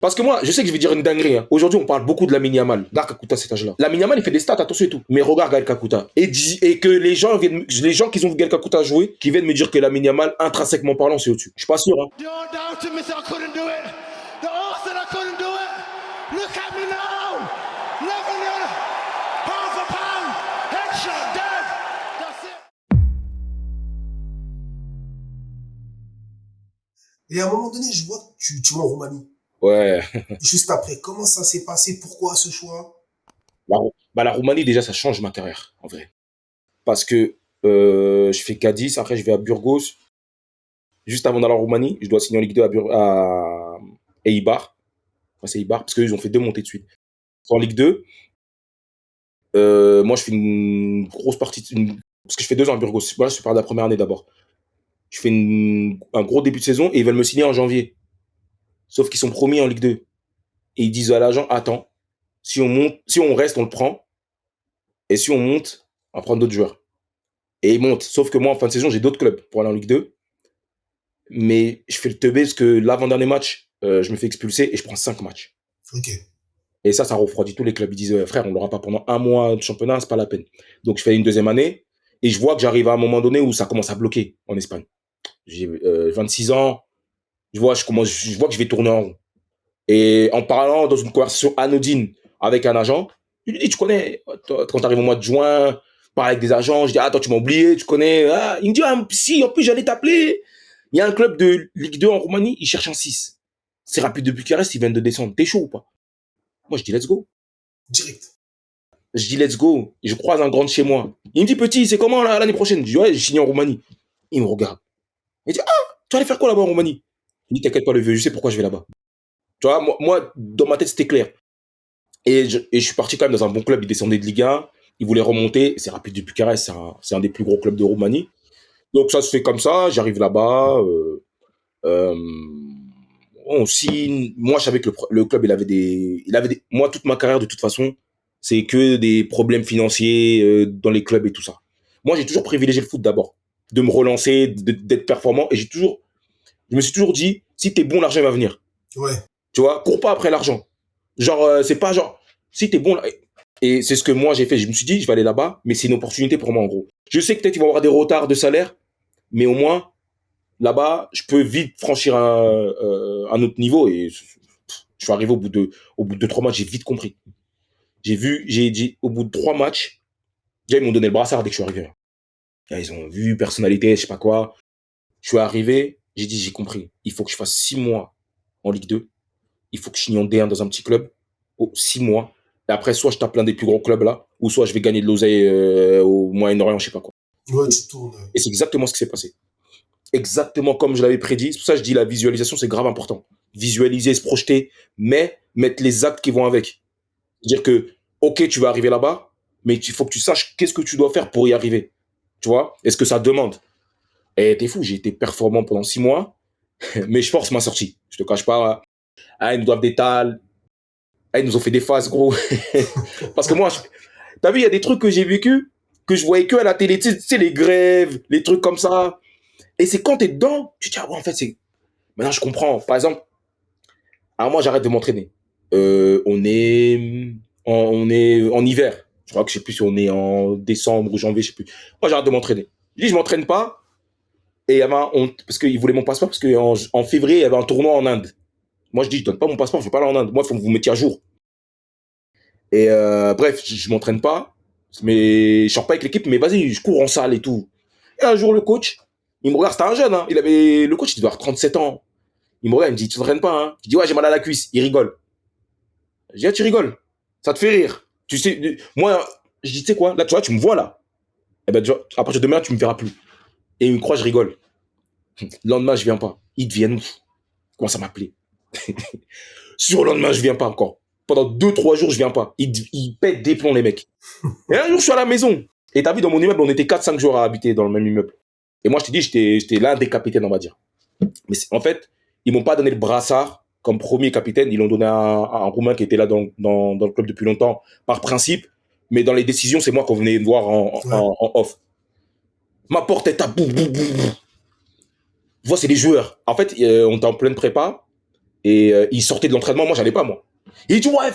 Parce que moi, je sais que je vais dire une dinguerie. Hein. Aujourd'hui, on parle beaucoup de Lamine Yamal. Regarde Kakuta à cet âge-là. Lamine Yamal, il fait des stats, attention et tout. Mais regarde Gaël Kakuta. Et que les gens qui ont vu Gaël Kakuta jouer, qui viennent me dire que Lamine Yamal, intrinsèquement parlant, c'est au-dessus. Je suis pas sûr. Hein. Et à un moment donné, je vois que tu vas en Roumanie. Ouais. Juste après, comment ça s'est passé? Pourquoi ce choix? La Roumanie, déjà, ça change ma carrière, en vrai. Parce que je fais Cadiz, après je vais à Burgos. Juste avant d'aller en Roumanie, je dois signer en Ligue 2 à Eibar. Enfin, c'est Eibar, parce qu'ils ont fait 2 montées de suite. En Ligue 2, moi, je fais une grosse partie... Parce que je fais 2 ans à Burgos. Voilà, je parle de la première année d'abord. Je fais un gros début de saison et ils veulent me signer en janvier. Sauf qu'ils sont promis en Ligue 2. Et ils disent à l'agent, attends, si on reste, on le prend. Et si on monte, on va prendre d'autres joueurs. Et ils montent. Sauf que moi, en fin de saison, j'ai d'autres clubs pour aller en Ligue 2. Mais je fais le teubé parce que l'avant-dernier match, je me fais expulser et je prends 5 matchs. Ok. Et ça refroidit tous les clubs. Ils disent, frère, on l'aura pas pendant 1 mois de championnat, c'est pas la peine. Donc je fais une deuxième année et je vois que j'arrive à un moment donné où ça commence à bloquer en Espagne. J'ai 26 ans, je vois que je vais tourner en rond. Et en parlant dans une conversation anodine avec un agent, il lui dit, tu connais, quand tu arrives au mois de juin, parle avec des agents, je dis, ah, toi, tu m'as oublié, tu connais. Ah. Il me dit, ah, si, en plus, j'allais t'appeler. Il y a un club de Ligue 2 en Roumanie, il cherche un 6. C'est Rapide de Bucarest, ils viennent de descendre. T'es chaud ou pas? Moi, je dis, let's go. Direct. Je dis, let's go. Et je croise un grand de chez moi. Il me dit, petit, c'est comment l'année prochaine? Je dis, ouais, j'ai signé en Roumanie. Il me regarde. Il dit, ah, tu vas aller faire quoi là-bas en Roumanie? Il dit, t'inquiète pas, le vieux, je sais pourquoi je vais là-bas. Tu vois, moi, dans ma tête, c'était clair. Et je suis parti quand même dans un bon club. Il descendait de Ligue 1. Il voulait remonter. C'est Rapide de Bucarest. C'est un des plus gros clubs de Roumanie. Donc, ça se fait comme ça. J'arrive là-bas. Euh, on signe. Moi, je savais que le club, moi, toute ma carrière, de toute façon, c'est que des problèmes financiers dans les clubs et tout ça. Moi, j'ai toujours privilégié le foot d'abord. De me relancer, d'être performant. Et je me suis toujours dit, si t'es bon, l'argent va venir. Ouais. Tu vois, cours pas après l'argent. Genre, c'est pas genre, si t'es bon là. Et c'est ce que moi j'ai fait. Je me suis dit, je vais aller là-bas, mais c'est une opportunité pour moi en gros. Je sais que peut-être il va y avoir des retards de salaire, mais au moins, là-bas, je peux vite franchir un autre niveau. Et je suis arrivé au bout de 3 matchs, j'ai vite compris. Au bout de 3 matchs, déjà ils m'ont donné le brassard dès que je suis arrivé. Là, ils ont vu, personnalité, je sais pas quoi. Je suis arrivé, j'ai dit, j'ai compris. Il faut que je fasse 6 mois en Ligue 2. Il faut que je signe en D1 dans un petit club. 6 mois. Et après, soit je tape l'un des plus gros clubs là, ou soit je vais gagner de l'oseille au Moyen-Orient, je sais pas quoi. Ouais, tu tournes. Et c'est exactement ce qui s'est passé. Exactement comme je l'avais prédit. C'est pour ça que je dis la visualisation, c'est grave important. Visualiser, se projeter, mais mettre les actes qui vont avec. C'est-à-dire que, ok, tu vas arriver là-bas, mais il faut que tu saches qu'est-ce que tu dois faire pour y arriver. Tu vois? Est-ce que ça demande? Et t'es fou, j'ai été performant pendant 6 mois, mais je force ma sortie. Je te cache pas. Ah, ils nous doivent des tales. Ah, ils nous ont fait des phases, gros. Parce que moi, t'as vu, il y a des trucs que j'ai vécu, que je voyais que à la télé, tu sais, les grèves, les trucs comme ça. Et c'est quand t'es dedans, tu te dis, ah ouais, en fait, c'est. Maintenant, je comprends. Par exemple, alors moi, j'arrête de m'entraîner. On est en hiver. Je crois que je sais plus si on est en décembre ou janvier, je sais plus. Moi, j'arrête de m'entraîner. Je dis, je m'entraîne pas. Et il y avait parce qu'ils voulaient mon passeport, parce qu'en février, il y avait un tournoi en Inde. Moi, je dis, je donne pas mon passeport, je vais pas aller en Inde. Moi, il faut que vous me mettiez à jour. Et bref, je m'entraîne pas, mais je sors pas avec l'équipe, mais vas-y, je cours en salle et tout. Et un jour, le coach, il me regarde, c'était un jeune, hein. Le coach, il doit avoir 37 ans. Il me regarde, il me dit, tu t'entraînes pas, hein. Je dis, ouais, j'ai mal à la cuisse. Il rigole. Je dis, ah, tu rigoles. Ça te fait rire. Tu sais, moi, je dis, tu sais quoi, là, tu vois, tu me vois là. Eh ben, à partir de demain, tu me verras plus. Et il me croit, je rigole. Le lendemain, je viens pas. Ils deviennent ouf. Il commence à m'appeler. Sur le lendemain, je viens pas encore. Pendant 2-3 jours, je viens pas. Ils pètent des plombs, les mecs. Et un jour, je suis à la maison. Et t'as vu, dans mon immeuble, on était 4-5 jours à habiter dans le même immeuble. Et moi, je t'ai dit, j'étais l'un des capitaines, on va dire. Mais en fait, ils m'ont pas donné le brassard comme premier capitaine. Ils l'ont donné à un Roumain qui était là dans le club depuis longtemps, par principe. Mais dans les décisions, c'est moi qu'on venait voir en off. Ma porte est à boum, boum, boum, boum. Vois, c'est les joueurs. En fait, on était en pleine prépa. Et il sortait de l'entraînement, moi, j'allais pas, moi. Et il dit, ouais,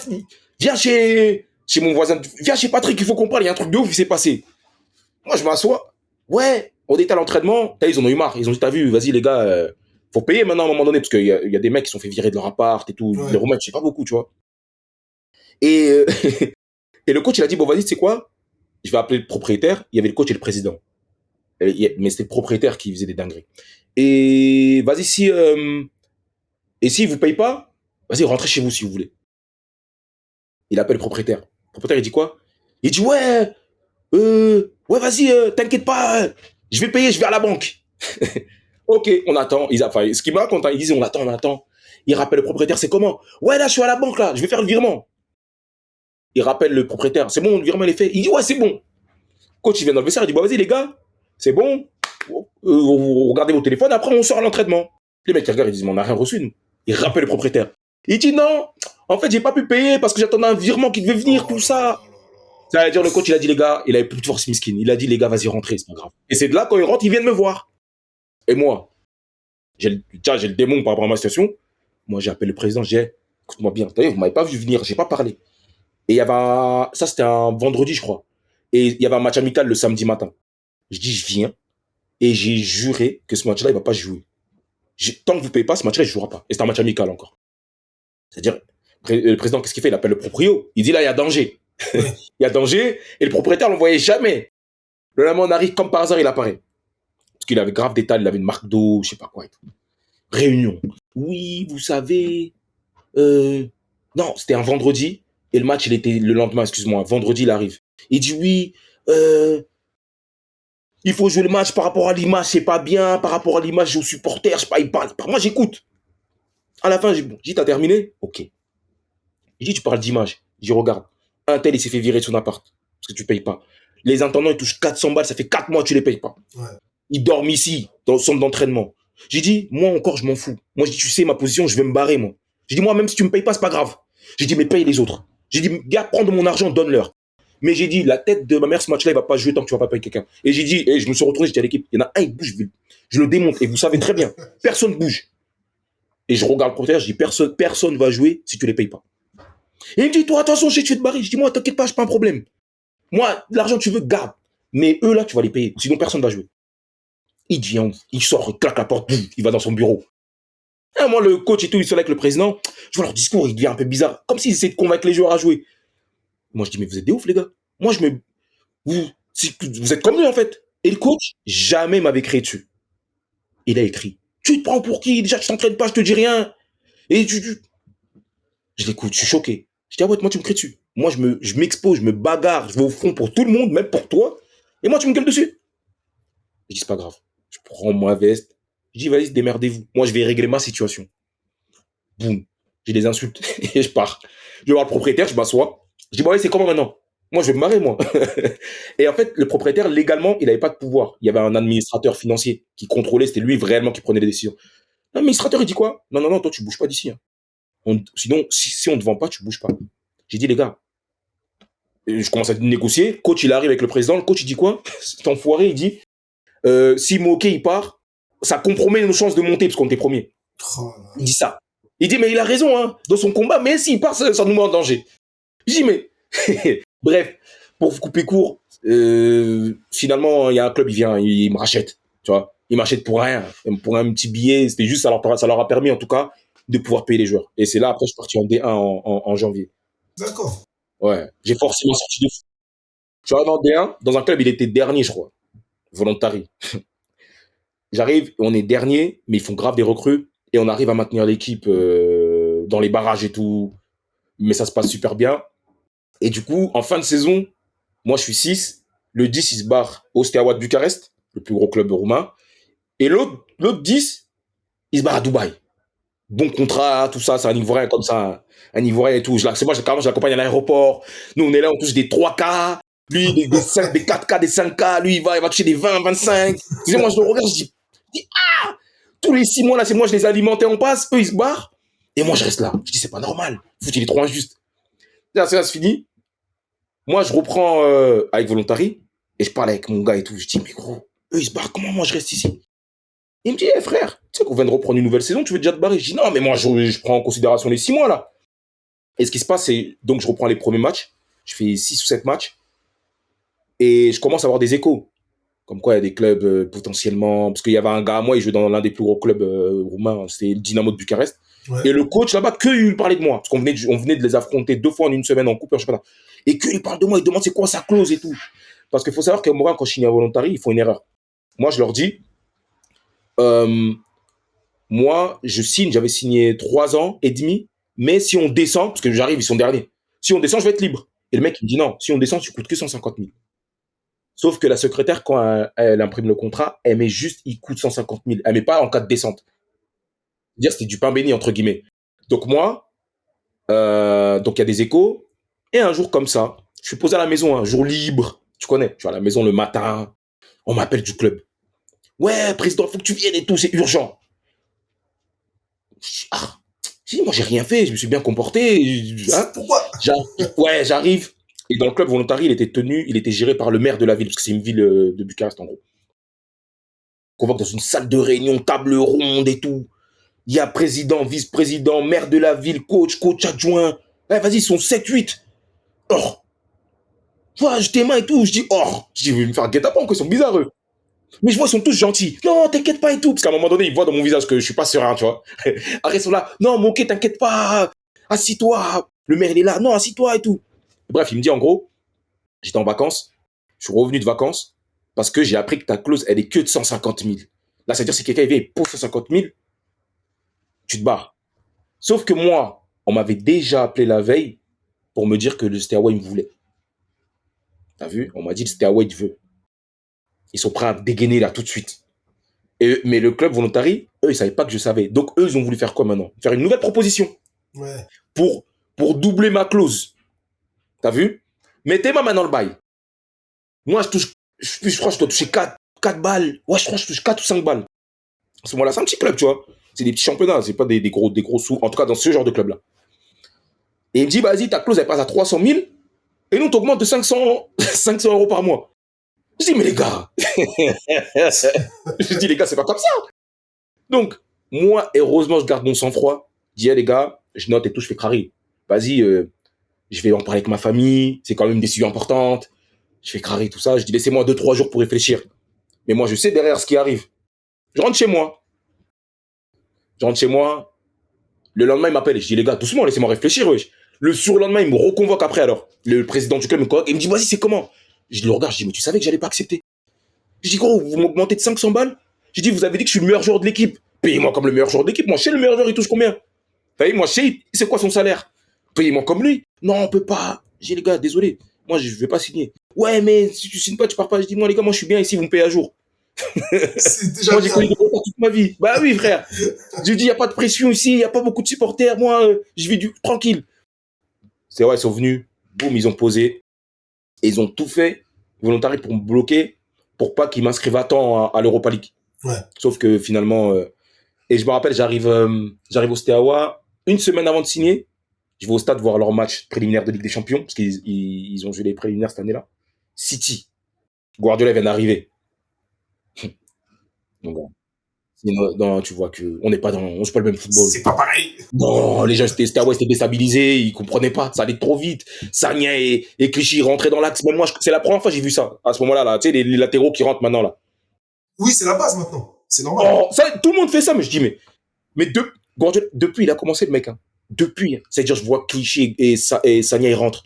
viens chez mon voisin, viens chez Patrick, il faut qu'on parle, il y a un truc de ouf qui s'est passé. Moi, je m'assois. Ouais, on était à l'entraînement. Ils en ont eu marre. Ils ont dit, t'as vu, vas-y, les gars, faut payer maintenant à un moment donné, parce qu'il y a des mecs qui sont fait virer de leur appart et tout. Ouais. Les Romains, je sais pas beaucoup, tu vois. Et, et le coach, il a dit, bon, vas-y, tu sais quoi? Je vais appeler le propriétaire. Il y avait le coach et le président. Mais c'était le propriétaire qui faisait des dingueries. Et vas-y, et s'il vous paye pas, vas-y, rentrez chez vous si vous voulez. Il appelle le propriétaire. Le propriétaire, il dit quoi? Il dit, ouais, ouais, vas-y, t'inquiète pas, je vais payer, je vais à la banque. Ok, on attend. Enfin, ce qui me raconte, ils disent, on attend. Il rappelle le propriétaire, c'est comment? Ouais, là, je suis à la banque, là, je vais faire le virement. Il rappelle le propriétaire, c'est bon, le virement, il est fait. Il dit, ouais, c'est bon. Coach, il vient dans le vestiaire, il dit, bah, vas-y, les gars, c'est bon. Vous regardez vos téléphones, après, on sort à l'entraînement. Les mecs, ils regardent, ils disent, mais on n'a rien reçu, nous. Il rappelle le propriétaire. Il dit, non, en fait, j'ai pas pu payer parce que j'attendais un virement qui devait venir, tout ça. Ça veut dire, le coach, il a dit, les gars, il avait plus de force miskin. Il a dit, les gars, vas-y, rentrez, c'est pas grave. Et c'est de là, quand ils rentrent, ils viennent me voir. Et moi, j'ai le démon par rapport à ma situation. Moi, j'ai appelé le président, j'ai écoute-moi bien. D'ailleurs, vous m'avez pas vu venir, j'ai pas parlé. Et il y avait ça, c'était un vendredi, je crois. Et il y avait un match amical le samedi matin. Je dis, je viens. Et j'ai juré que ce match-là, il va pas jouer. Tant que vous payez pas, ce match-là, il jouera pas. Et c'est un match amical encore. C'est-à-dire, le président, qu'est-ce qu'il fait? Il appelle le proprio. Il dit, là, il y a danger. Il y a danger. Et le propriétaire ne voyait jamais. Le lendemain, on arrive, comme par hasard, il apparaît. Parce qu'il avait grave d'état, il avait une marque d'eau, je sais pas quoi et tout. Réunion. Oui, vous savez. Non, c'était un vendredi. Et le match, il était le lendemain, excuse-moi. Vendredi, il arrive. Il dit oui. Il faut jouer le match par rapport à l'image, c'est pas bien. Par rapport à l'image, aux supporters, je sais pas, il parle. Moi, j'écoute. À la fin, j'ai dit, t'as terminé? Ok. Il dit, tu parles d'image. Je dis, regarde. Un tel, il s'est fait virer de son appart. Parce que tu payes pas. Les intendants, ils touchent 400 balles. Ça fait 4 mois que tu les payes pas. Ouais. Ils dorment ici, dans le centre d'entraînement. J'ai dit, moi encore, je m'en fous. Moi, je dis, tu sais, ma position, je vais me barrer, moi. J'ai dit, moi, même si tu me payes pas, c'est pas grave. J'ai dit, mais paye les autres. J'ai dit, gars, prends de mon argent, donne-leur. Mais j'ai dit, la tête de ma mère, ce match-là, il va pas jouer tant que tu vas pas payer quelqu'un. Et j'ai dit, et je me suis retrouvé, j'ai dit à l'équipe, il y en a un, il bouge, je le démonte. Et vous savez très bien, personne bouge. Et je regarde le propriétaire, je dis, personne va jouer si tu les payes pas. Et il me dit, toi, attention, je vais te barrer. Je dis, moi, t'inquiète pas, j'ai pas un problème. Moi, l'argent, tu veux, garde. Mais eux, là, tu vas les payer. Sinon, personne va jouer. Il vient, il sort, il claque la porte, boum, il va dans son bureau. Et moi, le coach et tout, ils sont là avec le président. Je vois leur discours, il devient un peu bizarre. Comme s'ils essaient de convaincre les joueurs à jouer. Moi, je dis, mais vous êtes des ouf, les gars. Moi, vous êtes comme lui, en fait. Et le coach, jamais m'avait crié dessus. Il a écrit, tu te prends pour qui? Déjà, tu t'entraînes pas, je te dis rien. Et je l'écoute, je suis choqué. Je dis, ah ouais, moi, tu me cries dessus. Moi, je m'expose, je me bagarre, je vais au front pour tout le monde, même pour toi. Et moi, tu me gueules dessus. Je dis, c'est pas grave. Je prends ma veste. Je dis, vas-y, démerdez-vous. Moi, je vais régler ma situation. Boum. J'ai des insultes. Et je pars. Je vais voir le propriétaire, je m'assois. Je dis, bon, allez, c'est comment maintenant? Moi, je vais me marrer, moi. Et en fait, le propriétaire, légalement, il n'avait pas de pouvoir. Il y avait un administrateur financier qui contrôlait. C'était lui vraiment qui prenait les décisions. L'administrateur, il dit quoi? Non, non, non, toi, tu bouges pas d'ici. Hein. Sinon, si on ne te vend pas, tu bouges pas. J'ai dit, les gars, je commence à négocier. Coach, il arrive avec le président. Le coach, il dit quoi? Cet enfoiré, il dit, si Moké, il part, ça compromet nos chances de monter parce qu'on était premier. Oh, Il dit ça. Il dit, mais il a raison, hein, dans son combat, mais s'il part, ça nous met en danger. Je dis, mais... Bref, pour vous couper court, finalement, il y a un club, il me rachète, tu vois. Il m'achète pour rien, pour un petit billet. C'était juste, ça leur a permis, en tout cas, de pouvoir payer les joueurs. Et c'est là, après, je suis parti en D1 en janvier. d'accord. Ouais, j'ai forcément sorti de... Tu vois, dans D1, dans un club, il était dernier, je crois. Volontari. J'arrive, on est dernier, mais ils font grave des recrues. Et on arrive à maintenir l'équipe dans les barrages et tout. Mais ça se passe super bien. Et du coup, en fin de saison, moi, je suis 6. Le 10, il se barre au Steaua de Bucarest, le plus gros club roumain. Et l'autre 10, il se barre à Dubaï. Bon contrat, tout ça, c'est un Ivoirien comme ça. Un Ivoirien et tout. C'est moi, carrément, je l'accompagne à l'aéroport. Nous, on est là, on touche des 3K. Lui, des 4K, des 5K. Lui, il va toucher des 20, 25. Moi, je le regarde, je dis, ah! Tous les 6 mois, là, c'est moi, je les alimentais en passe. Eux, ils se barrent. Et moi, je reste là. Je dis, c'est pas normal. Il est trop injuste. Là, ça se finit. Moi, je reprends avec Volontari et je parle avec mon gars et tout. Je dis, mais gros, eux, ils se barrent. Comment moi, je reste ici? Il me dit, hey, frère, Tu sais qu'on vient de reprendre une nouvelle saison, tu veux déjà te barrer? Je dis non, mais moi, je prends en considération les 6 mois, là. Et ce qui se passe, c'est, donc je reprends les premiers matchs, je fais 6 ou 7 matchs, et je commence à avoir des échos. Comme quoi, il y a des clubs potentiellement, parce qu'il y avait un gars à moi, il jouait dans l'un des plus gros clubs roumains, c'était le Dynamo de Bucarest. Ouais. Et le coach là-bas, que il parlait de moi, parce on venait de les affronter 2 fois en une semaine en coupe, je sais pas. Et que il parle de moi, il demande c'est quoi sa clause et tout. Parce qu'il faut savoir qu'à Morin, quand je signe à Volontari, ils font une erreur. Moi, je leur dis, euh, moi, je signe, j'avais signé 3 ans et demi, mais si on descend, parce que j'arrive, ils sont derniers, si on descend, je vais être libre. Et le mec, il me dit non, si on descend, tu coûtes que 150 000. Sauf que la secrétaire, quand elle imprime le contrat, elle met juste, il coûte 150 000. Elle met pas en cas de descente. C'est-à-dire, c'était du pain béni, entre guillemets. Donc moi, donc il y a des échos. Et un jour comme ça, je suis posé à la maison, un jour libre. Tu connais, je suis à la maison le matin. On m'appelle du club. Ouais, président, faut que tu viennes et tout, c'est urgent. Ah, si, moi j'ai rien fait, je me suis bien comporté. Hein. Pourquoi? Ouais, j'arrive. Et dans le club Volontari, il était géré par le maire de la ville, parce que c'est une ville de Bucarest en gros. Convoque dans une salle de réunion, table ronde et tout. Il y a président, vice-président, maire de la ville, coach adjoint. Ouais, vas-y, ils sont 7-8. Or, voilà, je tes mains et tout. Je dis, or. Je dis, vous me faire guet-apens, ils sont bizarres, eux. Mais je vois, ils sont tous gentils. Non, t'inquiète pas et tout. Parce qu'à un moment donné, ils voient dans mon visage que je suis pas serein, tu vois. Après, ils sont là. Non, mon ok, t'inquiète pas. Assis-toi. Le maire, il est là. Non, assis-toi et tout. Bref, il me dit, en gros, j'étais en vacances. Je suis revenu de vacances parce que j'ai appris que ta clause, elle est que de 150 000. Là, c'est-à-dire, si quelqu'un vient et pose 150 000, tu te barres. Sauf que moi, on m'avait déjà appelé la veille pour me dire que le Steaua, il me voulait. T'as vu? On m'a dit le Steaua, il te veut. Ils sont prêts à dégainer là tout de suite. Mais le club Volontari, eux, ils savaient pas que je savais. Donc, eux, ils ont voulu faire quoi maintenant? Faire une nouvelle proposition Ouais. pour, pour doubler ma clause. T'as vu? Mettez ma main dans le bail. Moi, je crois que je dois toucher 4 balles. Ouais, je crois que je touche 4 ou 5 balles. À ce moment-là, c'est un petit club, tu vois. C'est des petits championnats, c'est pas des gros sous. En tout cas, dans ce genre de club-là. Et il me dit, vas-y, ta clause, elle passe à 300 000. Et nous, on t'augmente de 500 euros par mois. Je dis, mais les gars, je dis, les gars, c'est pas comme ça. Donc, moi, heureusement, je garde mon sang-froid. Je dis, hey, les gars, je note et tout, je fais crari. Vas-y, je vais en parler avec ma famille. C'est quand même une décision importante. Je fais crari, tout ça. Je dis, laissez-moi 2-3 jours pour réfléchir. Mais moi, je sais derrière ce qui arrive. Je rentre chez moi. Le lendemain, il m'appelle. Je dis, les gars, doucement, laissez-moi réfléchir. Wesh. Le surlendemain, il me reconvoque après alors. Le président du club me convoque et il me dit, vas-y, c'est comment? Je le regarde, je dis, mais tu savais que j'allais pas accepter. Je dis, gros, vous m'augmentez de 500 balles? Je dis, vous avez dit que je suis le meilleur joueur de l'équipe. Payez-moi comme le meilleur joueur de l'équipe. Moi, je sais le meilleur joueur, il touche combien? Vous voyez, moi, je sais, c'est quoi son salaire? Payez-moi comme lui. Non, on peut pas. J'ai les gars, désolé. Moi, je vais pas signer. Ouais, mais si tu signes pas, tu pars pas. Je dis, moi, les gars, moi, je suis bien ici, vous me payez à jour. C'est déjà Moi, j'ai bien. connu des retards toute ma vie. Bah oui, frère. Je dis, il n'y a pas de pression ici, il n'y a pas beaucoup de supporters. Moi, je vis tranquille. C'est vrai, ils sont venus. Boum, ils ont posé. Et ils ont tout fait, volontaire, pour me bloquer, pour pas qu'ils m'inscrivent à temps à l'Europa League. Ouais. Sauf que finalement, et je me rappelle, j'arrive au Steaua une semaine avant de signer. Je vais au stade voir leur match préliminaire de Ligue des Champions, parce qu'ils ont joué les préliminaires cette année-là. City. Guardiola vient d'arriver. Donc, non, tu vois que on joue pas le même football. C'est pas pareil. Non, les gens c'était déstabilisés, ils comprenaient pas, ça allait trop vite. Sagna et Clichy rentraient dans l'axe. Même moi, c'est la première fois que j'ai vu ça. À ce moment-là, là, tu sais, les latéraux qui rentrent maintenant là. Oui, c'est la base maintenant. C'est normal. Oh, ça, tout le monde fait ça, mais je dis mais depuis il a commencé le mec. Hein. Depuis, c'est-à-dire je vois Clichy et Sagna ils rentrent.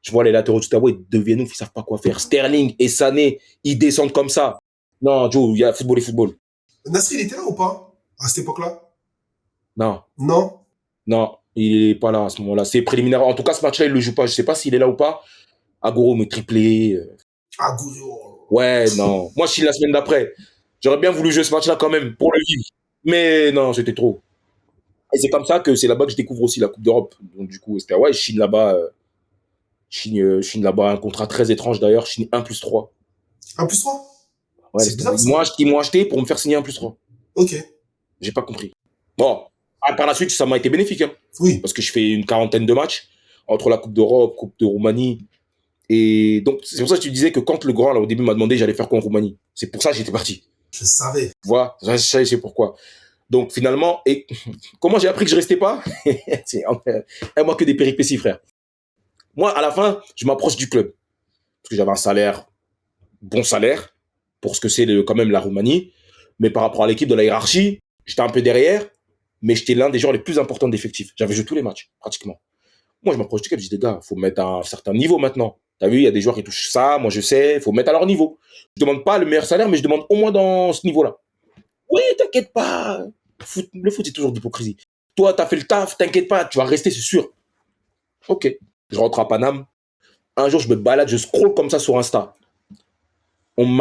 Je vois les latéraux du Ottawa, ils deviennent ouf, ils savent pas quoi faire. Sterling et Sané, ils descendent comme ça. Non, Joe, il y a football et football. Nasri, il était là ou pas? À cette époque-là? Non. Non? Non, il est pas là à ce moment-là. C'est préliminaire. En tout cas, ce match-là, il le joue pas. Je sais pas s'il est là ou pas. Agoro me triplé. Ah, Gourio. Ouais, non. Moi, je suis la semaine d'après. J'aurais bien voulu jouer ce match-là quand même, pour le vivre. Mais non, c'était trop. Et c'est comme ça que c'est là-bas que je découvre aussi la Coupe d'Europe. Donc, du coup, c'était, ouais, je signe là-bas. Je signe là-bas un contrat très étrange d'ailleurs. Je signe 1+3. 1+3? Ouais, C'est bizarre, ça. ils m'ont acheté pour me faire signer 1+3. Ok. J'ai pas compris. Bon, par la suite, ça m'a été bénéfique. Hein, Oui. parce que je fais une quarantaine de matchs entre la Coupe d'Europe, Coupe de Roumanie. Et donc, c'est pour ça que tu disais que quand le grand, là, au début, m'a demandé, j'allais faire quoi en Roumanie. C'est pour ça que j'étais parti. Je savais. Tu vois, je savais c'est pourquoi. Donc finalement, et comment j'ai appris que je restais pas? C'est moi que des péripéties, frère. Moi, à la fin, je m'approche du club parce que j'avais un salaire, bon salaire pour ce que c'est quand même la Roumanie, mais par rapport à l'équipe de la hiérarchie, j'étais un peu derrière, mais j'étais l'un des joueurs les plus importants d'effectifs. J'avais joué tous les matchs pratiquement. Moi, je m'approche du club, je dis les gars, faut mettre à un certain niveau maintenant. T'as vu, il y a des joueurs qui touchent ça, moi je sais, il faut mettre à leur niveau. Je demande pas le meilleur salaire, mais je demande au moins dans ce niveau-là. Oui, t'inquiète pas. Le foot, c'est toujours d'hypocrisie. Toi, t'as fait le taf, t'inquiète pas, tu vas rester, c'est sûr. Ok. Je rentre à Paname. Un jour, je me balade, je scroll comme ça sur Insta. On me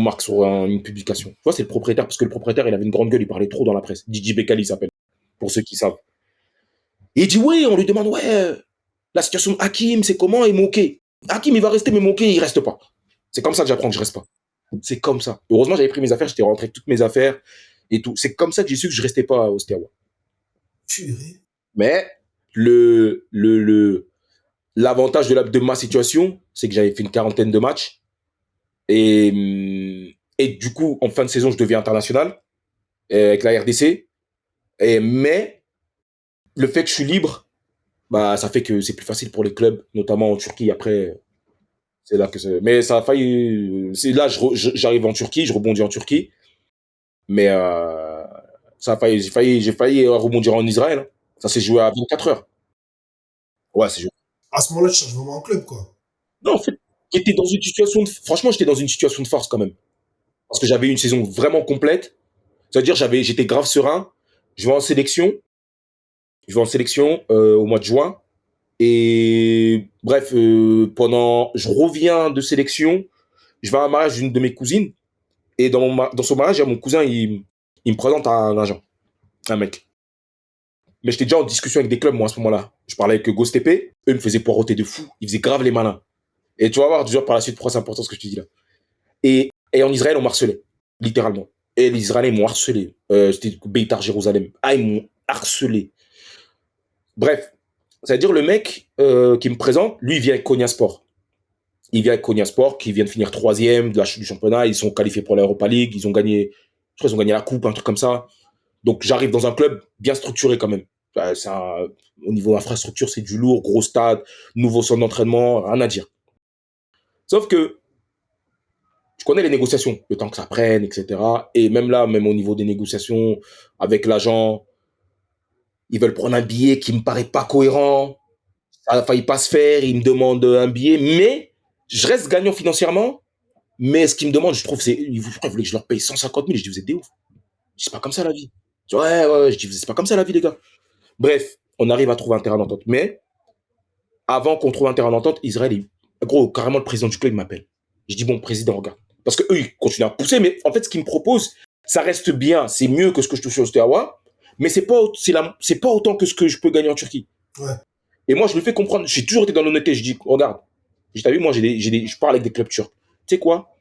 marque sur une publication. Tu vois, c'est le propriétaire, parce que le propriétaire, il avait une grande gueule, il parlait trop dans la presse. DJ Bekali, il s'appelle, pour ceux qui savent. Et il dit, oui, on lui demande, ouais, la situation de Hakim, c'est comment? Il est moqué. Hakim, il va rester, mais moqué, il reste pas. C'est comme ça que j'apprends que je reste pas. C'est comme ça. Heureusement, j'avais pris mes affaires, j'étais rentré avec toutes mes affaires et tout. C'est comme ça que j'ai su que je restais pas au Steaua. Purée. Mais l'avantage de ma situation, c'est que j'avais fait une quarantaine de matchs et du coup, en fin de saison, je deviens international avec la RDC. Mais le fait que je suis libre, bah, ça fait que c'est plus facile pour les clubs, notamment en Turquie. Après, c'est là que c'est. Mais ça a failli. C'est là, j'arrive en Turquie, je rebondis en Turquie. Mais ça a failli, j'ai failli rebondir en Israël. Hein. Ça s'est joué à 24 heures. Ouais, c'est joué. À ce moment-là, tu cherches vraiment un club, quoi. Non, en fait, j'étais dans une situation franchement, j'étais dans une situation de force quand même. Parce que j'avais une saison vraiment complète. C'est-à-dire, j'étais grave serein. Je vais en sélection. Je vais en sélection au mois de juin. Et bref, je reviens de sélection. Je vais à un mariage d'une de mes cousines. Et dans son mariage, il y a mon cousin, il me présente à un agent, un mec. Mais j'étais déjà en discussion avec des clubs, moi, à ce moment-là. Je parlais avec GhostTP. Eux me faisaient poireauter de fou. Ils faisaient grave les malins. Et tu vas voir, déjà, par la suite, pourquoi c'est important ce que je te dis là. Et en Israël, on m'harcelait. Littéralement. Et les Israéliens m'ont harcelé. C'était Beitar Jérusalem. Ah, ils m'ont harcelé. Bref. C'est-à-dire, le mec qui me présente, lui, il vient avec Konya Sport. Il vient avec Konya Sport, qui vient de finir 3e du championnat. Ils sont qualifiés pour l'Europa League. Ils ont gagné, je crois qu'ils ont gagné la coupe, un truc comme ça. Donc, j'arrive dans un club bien structuré quand même. Au niveau infrastructure, c'est du lourd, gros stade, nouveau centre d'entraînement, rien à dire. Sauf que je connais les négociations, le temps que ça prenne, etc. Et même là, même au niveau des négociations avec l'agent, ils veulent prendre un billet qui me paraît pas cohérent. Ça a failli pas se faire. Ils me demandent un billet, mais je reste gagnant financièrement. Mais ce qu'ils me demandent, je trouve, ils voulaient que je leur paye 150 000. Je dis, vous êtes des ouf. C'est pas comme ça la vie. Ouais, je dis, c'est pas comme ça la vie, les gars. Bref, on arrive à trouver un terrain d'entente. Mais avant qu'on trouve un terrain d'entente, Israël, gros, carrément, le président du club m'appelle. Je dis, bon, président, regarde. Parce que eux, ils continuent à pousser, mais en fait, ce qu'ils me proposent, ça reste bien, c'est mieux que ce que je touche au Steaua, mais c'est pas autant que ce que je peux gagner en Turquie. Ouais. Et moi, je le fais comprendre. J'ai toujours été dans l'honnêteté. Je dis, regarde, t'as vu, moi, je parle avec des clubs turcs. Tu sais quoi?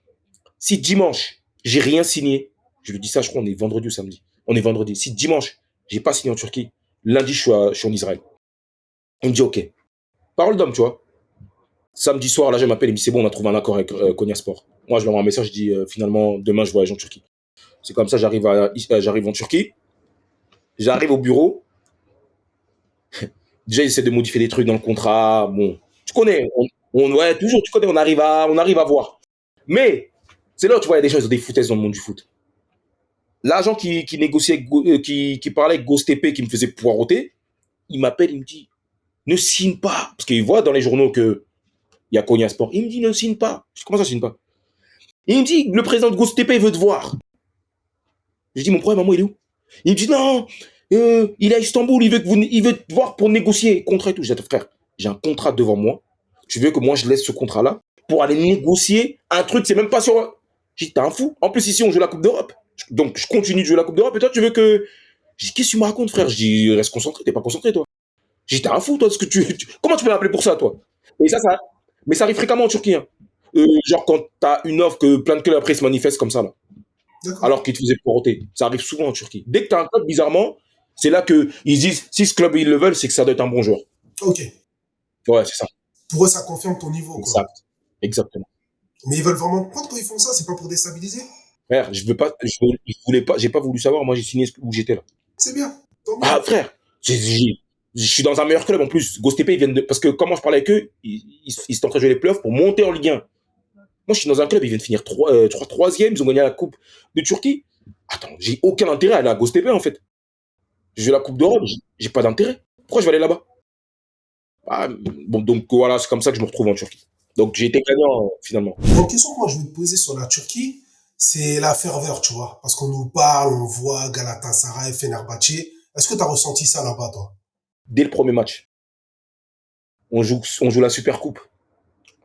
Si dimanche, j'ai rien signé, je lui dis ça, je crois, on est vendredi ou samedi. On est vendredi. Si dimanche, j'ai pas signé en Turquie, lundi, je suis en Israël. Il me dit, ok. Parole d'homme, tu vois. Samedi soir, là, je m'appelle, il me dit, c'est bon, on a trouvé un accord avec Konya Sport. Moi, je lui envoie un message, je dis, finalement, demain, je voyage en Turquie. C'est comme ça, j'arrive en Turquie. J'arrive au bureau. Déjà, ils essaient de modifier des trucs dans le contrat. Bon, tu connais. Ouais, toujours, tu connais, on arrive à voir. Mais, c'est là où tu vois, il y a des gens, ils ont des foutaises dans le monde du foot. L'agent qui négociait, qui parlait avec GhostTP, qui me faisait poireauter, il m'appelle, il me dit, ne signe pas. Parce qu'il voit dans les journaux que il y a Konya Sport. Il me dit, ne signe pas. Je dis, comment ça, signe pas? Et il me dit, le président de GhostTP veut te voir. Je dis, mon problème, maman, il est où? Il me dit, non, il est à Istanbul, il veut te voir pour négocier contrat et tout. Je dis, frère, j'ai un contrat devant moi. Tu veux que moi, je laisse ce contrat-là pour aller négocier un truc, c'est même pas sur... Je dis, t'es un fou. En plus, ici, on joue la Coupe d'Europe. Donc, je continue de jouer la Coupe d'Europe et toi, tu veux que... Je dis, qu'est-ce que tu me racontes, frère? Je dis, reste concentré, t'es pas concentré, toi. Je dis, t'es un fou, toi, comment tu peux m'appeler pour ça, toi? Et ça... Mais ça arrive fréquemment en Turquie, hein. Genre, quand t'as une offre que plein de clubs après se manifestent comme ça, là. Alors qu'ils te faisaient poireauter. Ça arrive souvent en Turquie. Dès que tu as un club, bizarrement, c'est là qu'ils disent, si ce club, ils le veulent, c'est que ça doit être un bon joueur. Ok. Ouais, c'est ça. Pour eux, ça confirme ton niveau, quoi. Exact. Exactement. Mais ils veulent vraiment te prendre quand ils font ça, c'est pas pour déstabiliser? Frère, je voulais pas, j'ai pas voulu savoir. Moi, j'ai signé où j'étais là. C'est bien. Tant Ah, mieux. frère, je suis dans un meilleur club en plus. GoSTP, ils viennent de. Parce que comment je parlais avec eux, ils sont en train de jouer les playoffs pour monter en Ligue 1. Moi, je suis dans un club, ils viennent de finir troisième, ils ont gagné la Coupe de Turquie. Attends, j'ai aucun intérêt à aller à GoSTP en fait. Je joue la Coupe d'Europe, j'ai pas d'intérêt. Pourquoi je vais aller là-bas? Ah, bon, donc voilà, c'est comme ça que je me retrouve en Turquie. Donc j'ai été gagnant finalement. Une question que moi je veux te poser sur la Turquie, c'est la ferveur, tu vois. Parce qu'on nous parle, on voit Galatasaray, Fenerbahçe. Est-ce que tu as ressenti ça là-bas, toi? Dès le premier match, on joue la Super Coupe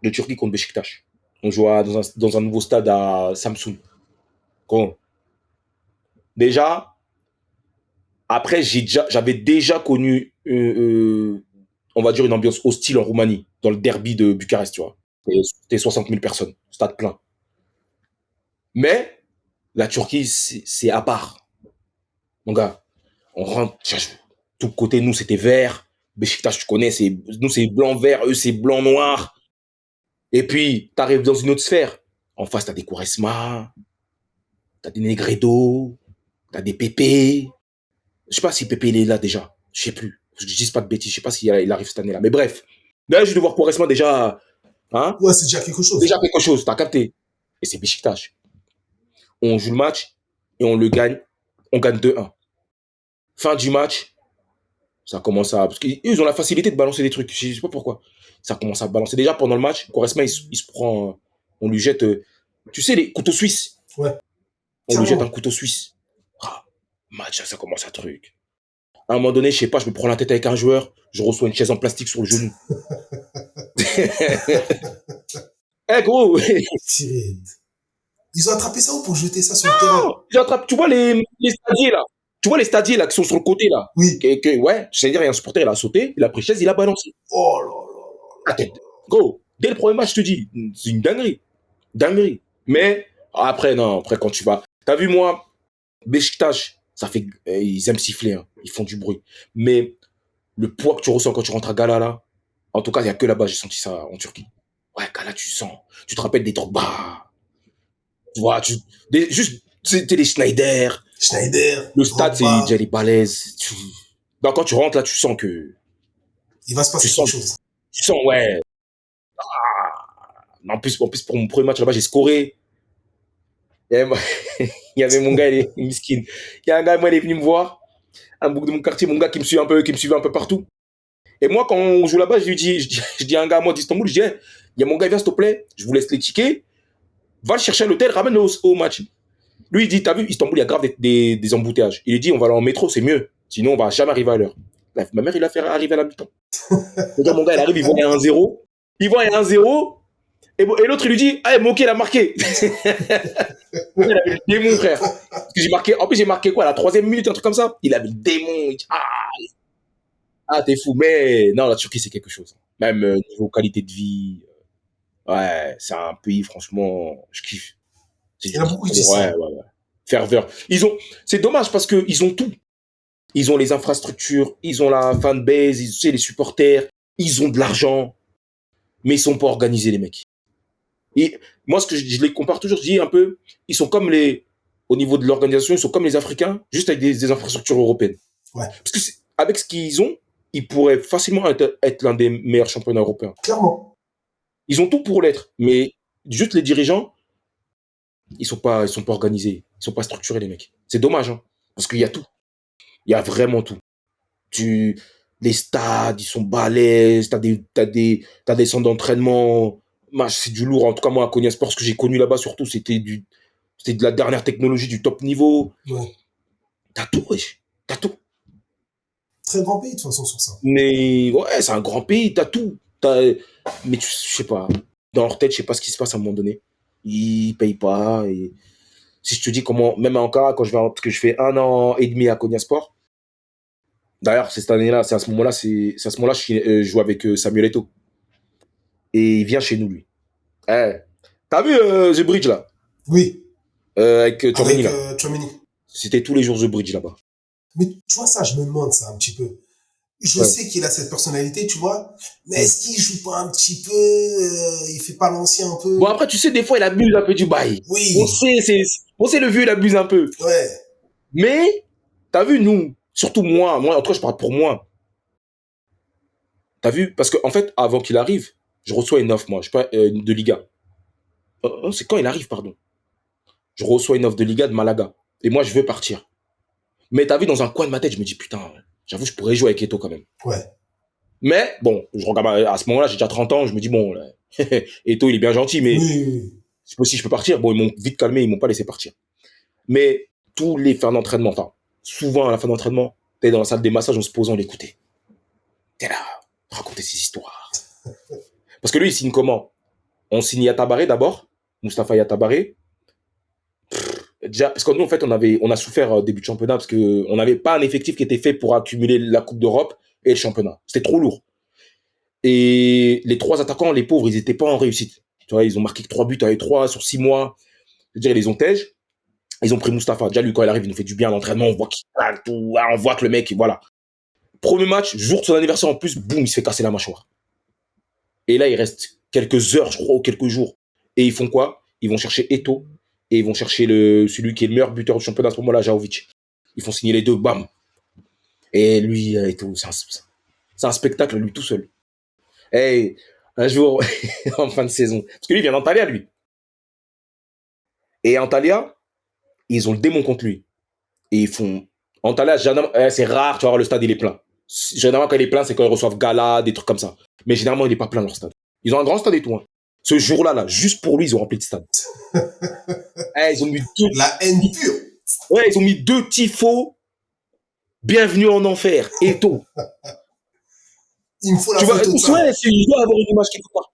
de Turquie contre Beşiktaş. On joue dans un nouveau stade à Samsun. Bon. Déjà, après, j'avais déjà connu, on va dire, une ambiance hostile en Roumanie, dans le derby de Bucarest, tu vois. C'était 60 000 personnes, stade plein. Mais la Turquie, c'est à part. Mon gars, on rentre, tout côté, nous, c'était vert. Beşiktaş, tu connais, nous, c'est blanc-vert, eux, c'est blanc-noir. Et puis, t'arrives dans une autre sphère. En face, t'as des Quaresma, t'as des Negredo, t'as des Pépé. Je sais pas si Pépé il est là déjà. Je sais plus. Je dis pas de bêtises. Je sais pas s'il arrive cette année-là. Mais bref. Là, je vais voir Quaresma déjà. Hein? Ouais, c'est déjà quelque chose. Déjà quelque chose. T'as capté. Et c'est Beşiktaş. On joue le match et on le gagne. On gagne 2-1. Fin du match. Ça commence à. Parce qu'ils ont la facilité de balancer des trucs. Je sais pas pourquoi. Ça commence à balancer. Déjà pendant le match, Quaresma, il se prend. On lui jette. Tu sais, les couteaux suisses. Ouais, On lui jette un clairement. couteau suisse. Ah, match, ça commence à truc. À un moment donné, je sais pas, je me prends la tête avec un joueur, je reçois une chaise en plastique sur le genou. Eh gros, Shit. Ils ont attrapé ça où pour jeter ça sur le terrain? j'attrape, tu vois les stadiers là. Tu vois les stadiers là qui sont sur le côté là. Oui. Ouais, c'est-à-dire, il y a un supporter, il a sauté, il a pris chaise, il a balancé. Oh là là La là là tête. là. Gros, dès le premier match, je te dis, c'est une dinguerie. Dinguerie. Mais après, non, après quand tu vas. T'as vu moi, Beşiktaş, ça fait. Ils aiment siffler, hein. Ils font du bruit. Mais le poids que tu ressens quand tu rentres à Gala là, en tout cas, il n'y a que là-bas, j'ai senti ça en Turquie. Ouais, Gala, tu sens. Tu te rappelles des trucs bas. Tu vois, juste, c'était les Schneider. Schneider, Le stade, c'est Drogba. Jelly Balèze. Donc, quand tu rentres là, tu sens que. Il va se Tu passer quelque sens, chose. tu sens, ouais. En plus, pour mon premier match là-bas, j'ai scoré. Il y avait, il y avait mon gars, il est miskin. Il y a un gars, moi, il est venu me voir. Un bouc de mon quartier, mon gars qui me suivait un peu partout. Et moi, quand on joue là-bas, je dis à un gars à moi d'Istanbul, je dis, hey, il y a mon gars, viens s'il te plaît, je vous laisse les tickets, va le chercher à l'hôtel, ramène-le au match. Lui, il dit, t'as vu, Istanbul, il y a grave des embouteillages. Il dit, on va aller en métro, c'est mieux. Sinon, on va jamais arriver à l'heure. Ma mère, il a fait arriver à la mi-temps. Mon gars, il arrive, il voit un 1-0. Il voit un 1-0. Et l'autre, il lui dit, ah, Moké, il a marqué. Il avait le démon, frère. Parce que en plus, j'ai marqué quoi, à la 3e minute, un truc comme ça. Il avait le démon. Il dit, t'es fou. Mais non, la Turquie, c'est quelque chose. Même niveau qualité de vie. Ouais, c'est un pays, franchement, je kiffe. Il y en a beaucoup qui disent Ouais, ça. ouais, ouais. Ferveur. C'est dommage parce qu'ils ont tout. Ils ont les infrastructures, ils ont la fanbase, tu sais, les supporters, ils ont de l'argent, mais ils sont pas organisés, les mecs. Et moi, ce que je les compare toujours, je dis un peu, ils sont comme au niveau de l'organisation, ils sont comme les Africains, juste avec des infrastructures européennes. Ouais, Parce que avec ce qu'ils ont, ils pourraient facilement être l'un des meilleurs championnats européens. clairement. Ils ont tout pour l'être, mais juste les dirigeants, ils sont pas organisés, ils sont pas structurés, les mecs. C'est dommage, hein, parce qu'il y a tout, il y a vraiment tout. Tu, les stades, ils sont balèzes, t'as des centres d'entraînement, c'est du lourd. En tout cas, moi, à Konya Sport, ce que j'ai connu là-bas, surtout, c'était de la dernière technologie du top niveau. Ouais. T'as tout, wesh. T'as tout. Très grand pays de toute façon sur ça. Mais ouais, c'est un grand pays, t'as tout. Mais je sais pas. Dans leur tête, je sais pas ce qui se passe à un moment donné. Ils payent pas. Et si je te dis comment, même encore, parce que je fais 1 an et demi à Konya Sport. D'ailleurs, c'est cette année-là, c'est à ce moment-là, je joue avec Samuel Eto'o. Et il vient chez nous, lui. Eh, t'as vu The Bridge là? Oui, Avec Tchouaméni avec là. Tchouaméni. C'était tous les jours The Bridge là-bas. Mais tu vois ça, je me demande ça un petit peu. Je Ouais. sais qu'il a cette personnalité, tu vois, mais Mm. est-ce qu'il joue pas un petit peu, il fait pas l'ancien un peu? Bon, après, tu sais, des fois, il abuse un peu du bail. On Oui, sait, Bon, c'est le vieux, il abuse un peu. Ouais. Mais, t'as vu, nous, surtout moi, en tout cas, je parle pour moi. T'as vu? Parce qu'en fait, avant qu'il arrive, je reçois une offre, moi, je sais pas, de Liga. C'est quand il arrive, pardon. Je reçois une offre de Liga de Malaga. Et moi, je veux partir. Mais t'as vu, dans un coin de ma tête, je me dis, putain, j'avoue, je pourrais jouer avec Eto quand même. Ouais. Mais, bon, je regarde, à ce moment-là, j'ai déjà 30 ans, je me dis, bon, là, Eto, il est bien gentil, mais Oui. si je peux partir, bon, ils m'ont vite calmé, ils m'ont pas laissé partir. Mais, tous les fins d'entraînement, enfin, souvent à la fin d'entraînement, t'es dans la salle des massages, on se pose, on l'écoutait. T'es là, raconter ses histoires. Parce que lui, il signe comment? On signe Yatabaré d'abord, Mustapha Yatabaré. Déjà, parce que nous, en fait, on a souffert début de championnat parce qu'on n'avait pas un effectif qui était fait pour accumuler la Coupe d'Europe et le championnat. C'était trop lourd. Et les 3 attaquants, les pauvres, ils n'étaient pas en réussite. Tu vois, ils ont marqué que 3 buts avec 3 sur 6 mois. C'est-à-dire, ils les ont tèges. Ils ont pris Mustapha. Déjà, lui, quand il arrive, il nous fait du bien à l'entraînement. On voit qu'il parle tout. On voit que le mec, voilà. Premier match, jour de son anniversaire en plus, boum, il se fait casser la mâchoire. Et là, il reste quelques heures, je crois, ou quelques jours. Et ils font quoi? Ils vont chercher Eto et ils vont chercher celui qui est le meilleur buteur du championnat à ce moment-là, Jaovic. Ils font signer les deux, bam. Et lui, Eto, c'est un spectacle, lui, tout seul. Et un jour, en fin de saison, parce que lui, il vient d'Antalya, lui. Et Antalya, ils ont le démon contre lui. Et ils font... Antalya, c'est rare, tu vois, le stade, il est plein. Généralement, quand il est plein, c'est quand ils reçoivent gala, des trucs comme ça. Mais généralement, il n'est pas plein, leur stade. Ils ont un grand stade et tout, hein. Ce jour-là, là, juste pour lui, ils ont rempli le stade. Ils ont mis La haine pure. Ouais, ils ont mis 2 tifos. Bienvenue en enfer. Et tout. Il me faut la Tu vois, photo de ça. ouais, il doit avoir une image quelque part.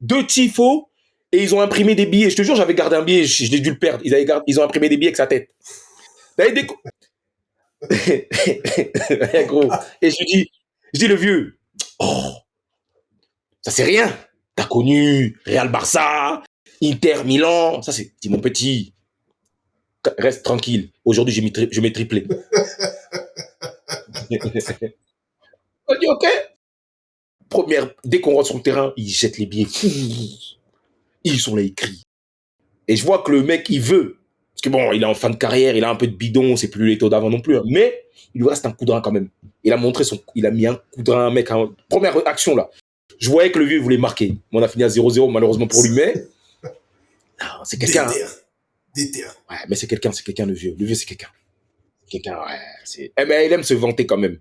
2 tifos et ils ont imprimé des billets. Je te jure, j'avais gardé un billet, je l'ai dû le perdre. Ils ont imprimé des billets avec sa tête. Des... Gros. Et je dis le vieux, oh, ça c'est rien. T'as connu Real Barça, Inter Milan, ça c'est, dis mon petit, reste tranquille. Aujourd'hui, je mets triplé. On dit ok. Dès qu'on rentre sur le terrain, ils jettent les billets. Ils sont là, ils crient. Et je vois que le mec, il veut. Parce que bon, il est en fin de carrière, il a un peu de bidon, c'est plus les taux d'avant non plus. Hein. Mais il lui reste un coup de rein quand même. Il a mis un coup de rein, mec. Première action là. Je voyais que le vieux voulait marquer. On a fini à 0-0 malheureusement pour lui, mais non, c'est quelqu'un. Déter. Ouais, mais c'est quelqu'un le vieux. Le vieux, c'est quelqu'un. Quelqu'un, ouais. Mais il aime se vanter quand même.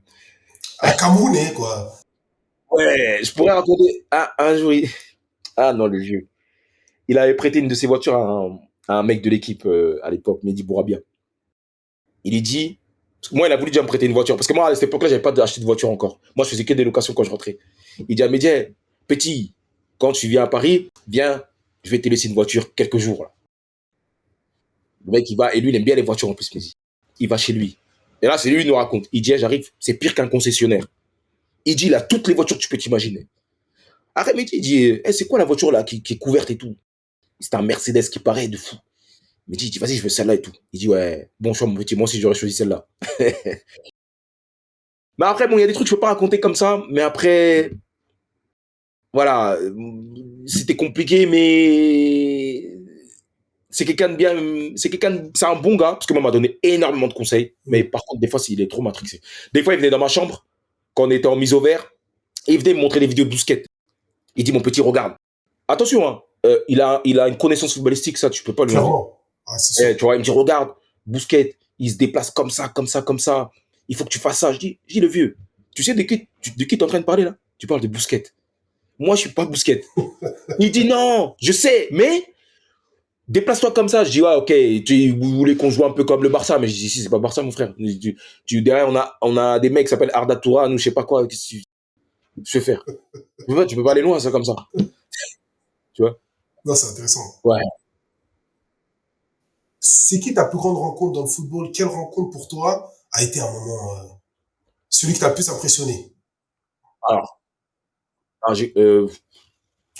Un Camerounais, quoi. Ouais, je pourrais raconter. Un jour, ah non, le vieux. Il avait prêté une de ses voitures à un mec de l'équipe à l'époque, Mehdi Bourabia. Il lui dit, parce que moi, il a voulu déjà me prêter une voiture, parce que moi, à cette époque-là, j'avais pas acheté de voiture encore. Moi, je faisais que des locations quand je rentrais. Il dit à Mehdi, petit, quand tu viens à Paris, viens, je vais te laisser une voiture quelques jours. Là. Le mec, il va, et lui, il aime bien les voitures en plus, Mehdi. Il va chez lui. Et là, c'est lui qui nous raconte. Il dit, j'arrive, c'est pire qu'un concessionnaire. Il dit, il a toutes les voitures que tu peux t'imaginer. Après, Mehdi, il dit, c'est quoi la voiture là qui est couverte et tout? C'est un Mercedes qui paraît de fou. Mais il dit, vas-y, je veux celle-là et tout. Il dit, ouais, bon choix, mon petit, moi aussi, j'aurais choisi celle-là. Mais après, bon, il y a des trucs que je peux pas raconter comme ça. Mais après, voilà, c'était compliqué, mais c'est quelqu'un de bien, c'est un bon gars, parce que moi, il m'a donné énormément de conseils. Mais par contre, des fois, il est trop matrixé. Des fois, il venait dans ma chambre, quand on était en mise au vert, et il venait me montrer des vidéos de Bousquet. Il dit, mon petit, regarde. Attention, hein, il a une connaissance footballistique, ça, tu peux pas lui enlever. Ah, c'est tu vois, il me dit, regarde, Bousquet, il se déplace comme ça, comme ça, comme ça. Il faut que tu fasses ça. Je dis le vieux, tu sais de qui tu es en train de parler là? Tu parles de Bousquet. Moi, je suis pas Bousquet. Il dit, non, je sais, mais déplace-toi comme ça. Je dis, ouais, ok, vous voulez qu'on joue un peu comme le Barça, mais je dis, si, c'est pas Barça, mon frère. Derrière, on a des mecs qui s'appellent Arda Touran, ou je sais pas quoi. Qu'est-ce que tu veux faire? Tu peux pas aller loin, ça, comme ça. Tu vois? Non, c'est intéressant. Ouais. C'est qui ta plus grande rencontre dans le football? Quelle rencontre pour toi a été un moment, celui qui t'a le plus impressionné? Alors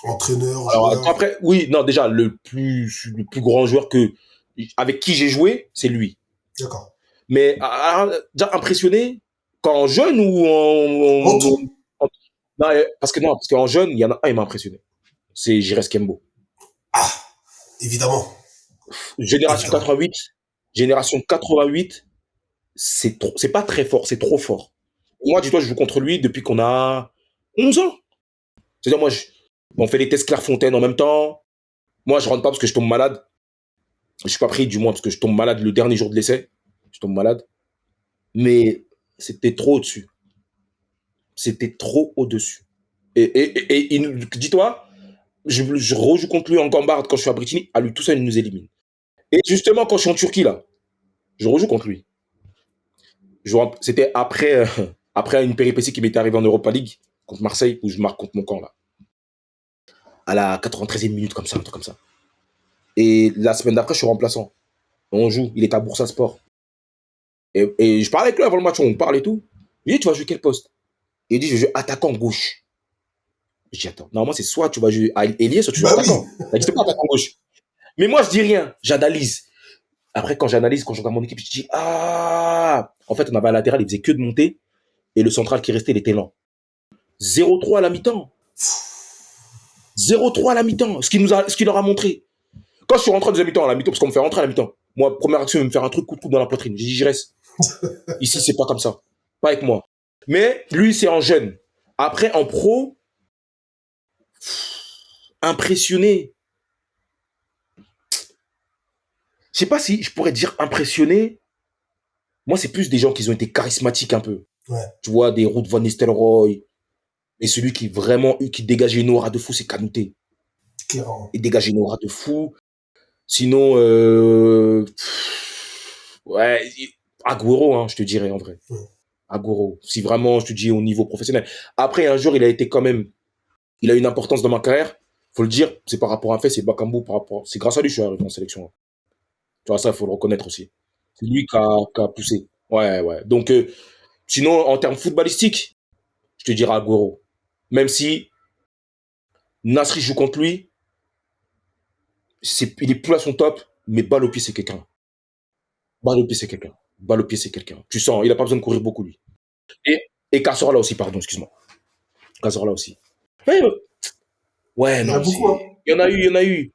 Entraîneur, alors, joueur? après, oui, non, déjà, le plus grand joueur avec qui j'ai joué, c'est lui. D'accord. Mais déjà impressionné, quand jeune ou En tout? non, parce qu'en jeune, il y en a un, il m'a impressionné. C'est Jires Kembo. Ah, évidemment. Génération évidemment. 88, génération 88, c'est pas très fort, c'est trop fort. Moi, dis-toi, je joue contre lui depuis qu'on a 11 ans. C'est-à-dire, on fait les tests Clairefontaine en même temps. Moi, je rentre pas parce que je tombe malade. Je suis pas pris, du moins, parce que je tombe malade le dernier jour de l'essai. Je tombe malade. Mais c'était trop au-dessus. C'était trop au-dessus. Dis-toi, je rejoue contre lui en gambarde quand je suis à Brittany. À lui, tout ça, il nous élimine. Et justement, quand je suis en Turquie, là, je rejoue contre lui. C'était après, après une péripétie qui m'était arrivée en Europa League contre Marseille, où je marque contre mon camp, là. À la 93e minute, comme ça, un truc comme ça. Et la semaine d'après, je suis remplaçant. On joue, il est à Bursa Sport. Et je parlais avec lui avant le match, on parle et tout. Il dit, tu vas jouer quel poste? Il dit, je joue attaquant gauche. Je dis, attends, normalement, c'est soit tu vas jouer à ailier, soit tu joues Bah oui. attaquant. Il dit, c'est pas attaquant gauche. Mais moi, je dis rien, j'analyse. Après, quand j'analyse, quand je regarde mon équipe, je dis, ah, en fait, on avait un latéral, il faisait que de monter, et le central qui restait, il était lent. 0-3 à la mi-temps. 0-3 à la mi-temps. Ce qu'il leur a montré. Quand je suis rentré en deuxième mi-temps, à la mi-temps, parce qu'on me fait rentrer à la mi-temps, moi, première action, il va me faire un truc coup de coude dans la poitrine. J'ai dit, j'y reste. Ici, c'est pas comme ça. Pas avec moi. Mais lui, c'est en jeune. Après, en pro, impressionné. Je sais pas si je pourrais dire impressionné. Moi, c'est plus des gens qui ont été charismatiques un peu. Ouais, Tu vois, des Ruud van Nistelrooy. Et celui qui vraiment, qui dégageait une aura de fou, c'est Kanouté. clairement. Il dégageait une aura de fou. Sinon, ouais, Agüero, hein, je te dirais en vrai. Ouais. Agüero. Si vraiment, je te dis au niveau professionnel. Après, un jour, il a été quand même, il a une importance dans ma carrière. Faut le dire, c'est par rapport à un fait, c'est Bakambu par rapport, c'est grâce à lui que je suis arrivé en sélection. Tu vois, ça, il faut le reconnaître aussi. C'est lui qui a poussé. Ouais, ouais. Donc, sinon, en termes footballistiques, je te dirais Agüero. Même si Nasri joue contre lui, il est plus à son top, mais balle au pied, c'est quelqu'un. Balle au pied, c'est quelqu'un. Balle au pied, c'est quelqu'un. Tu sens, il a pas besoin de courir beaucoup, lui. Et Cazorla aussi, pardon, excuse-moi. Cazorla aussi. Ouais, ouais, Il y en a non, beaucoup, hein. c'est. Il y en a eu, il y en a eu.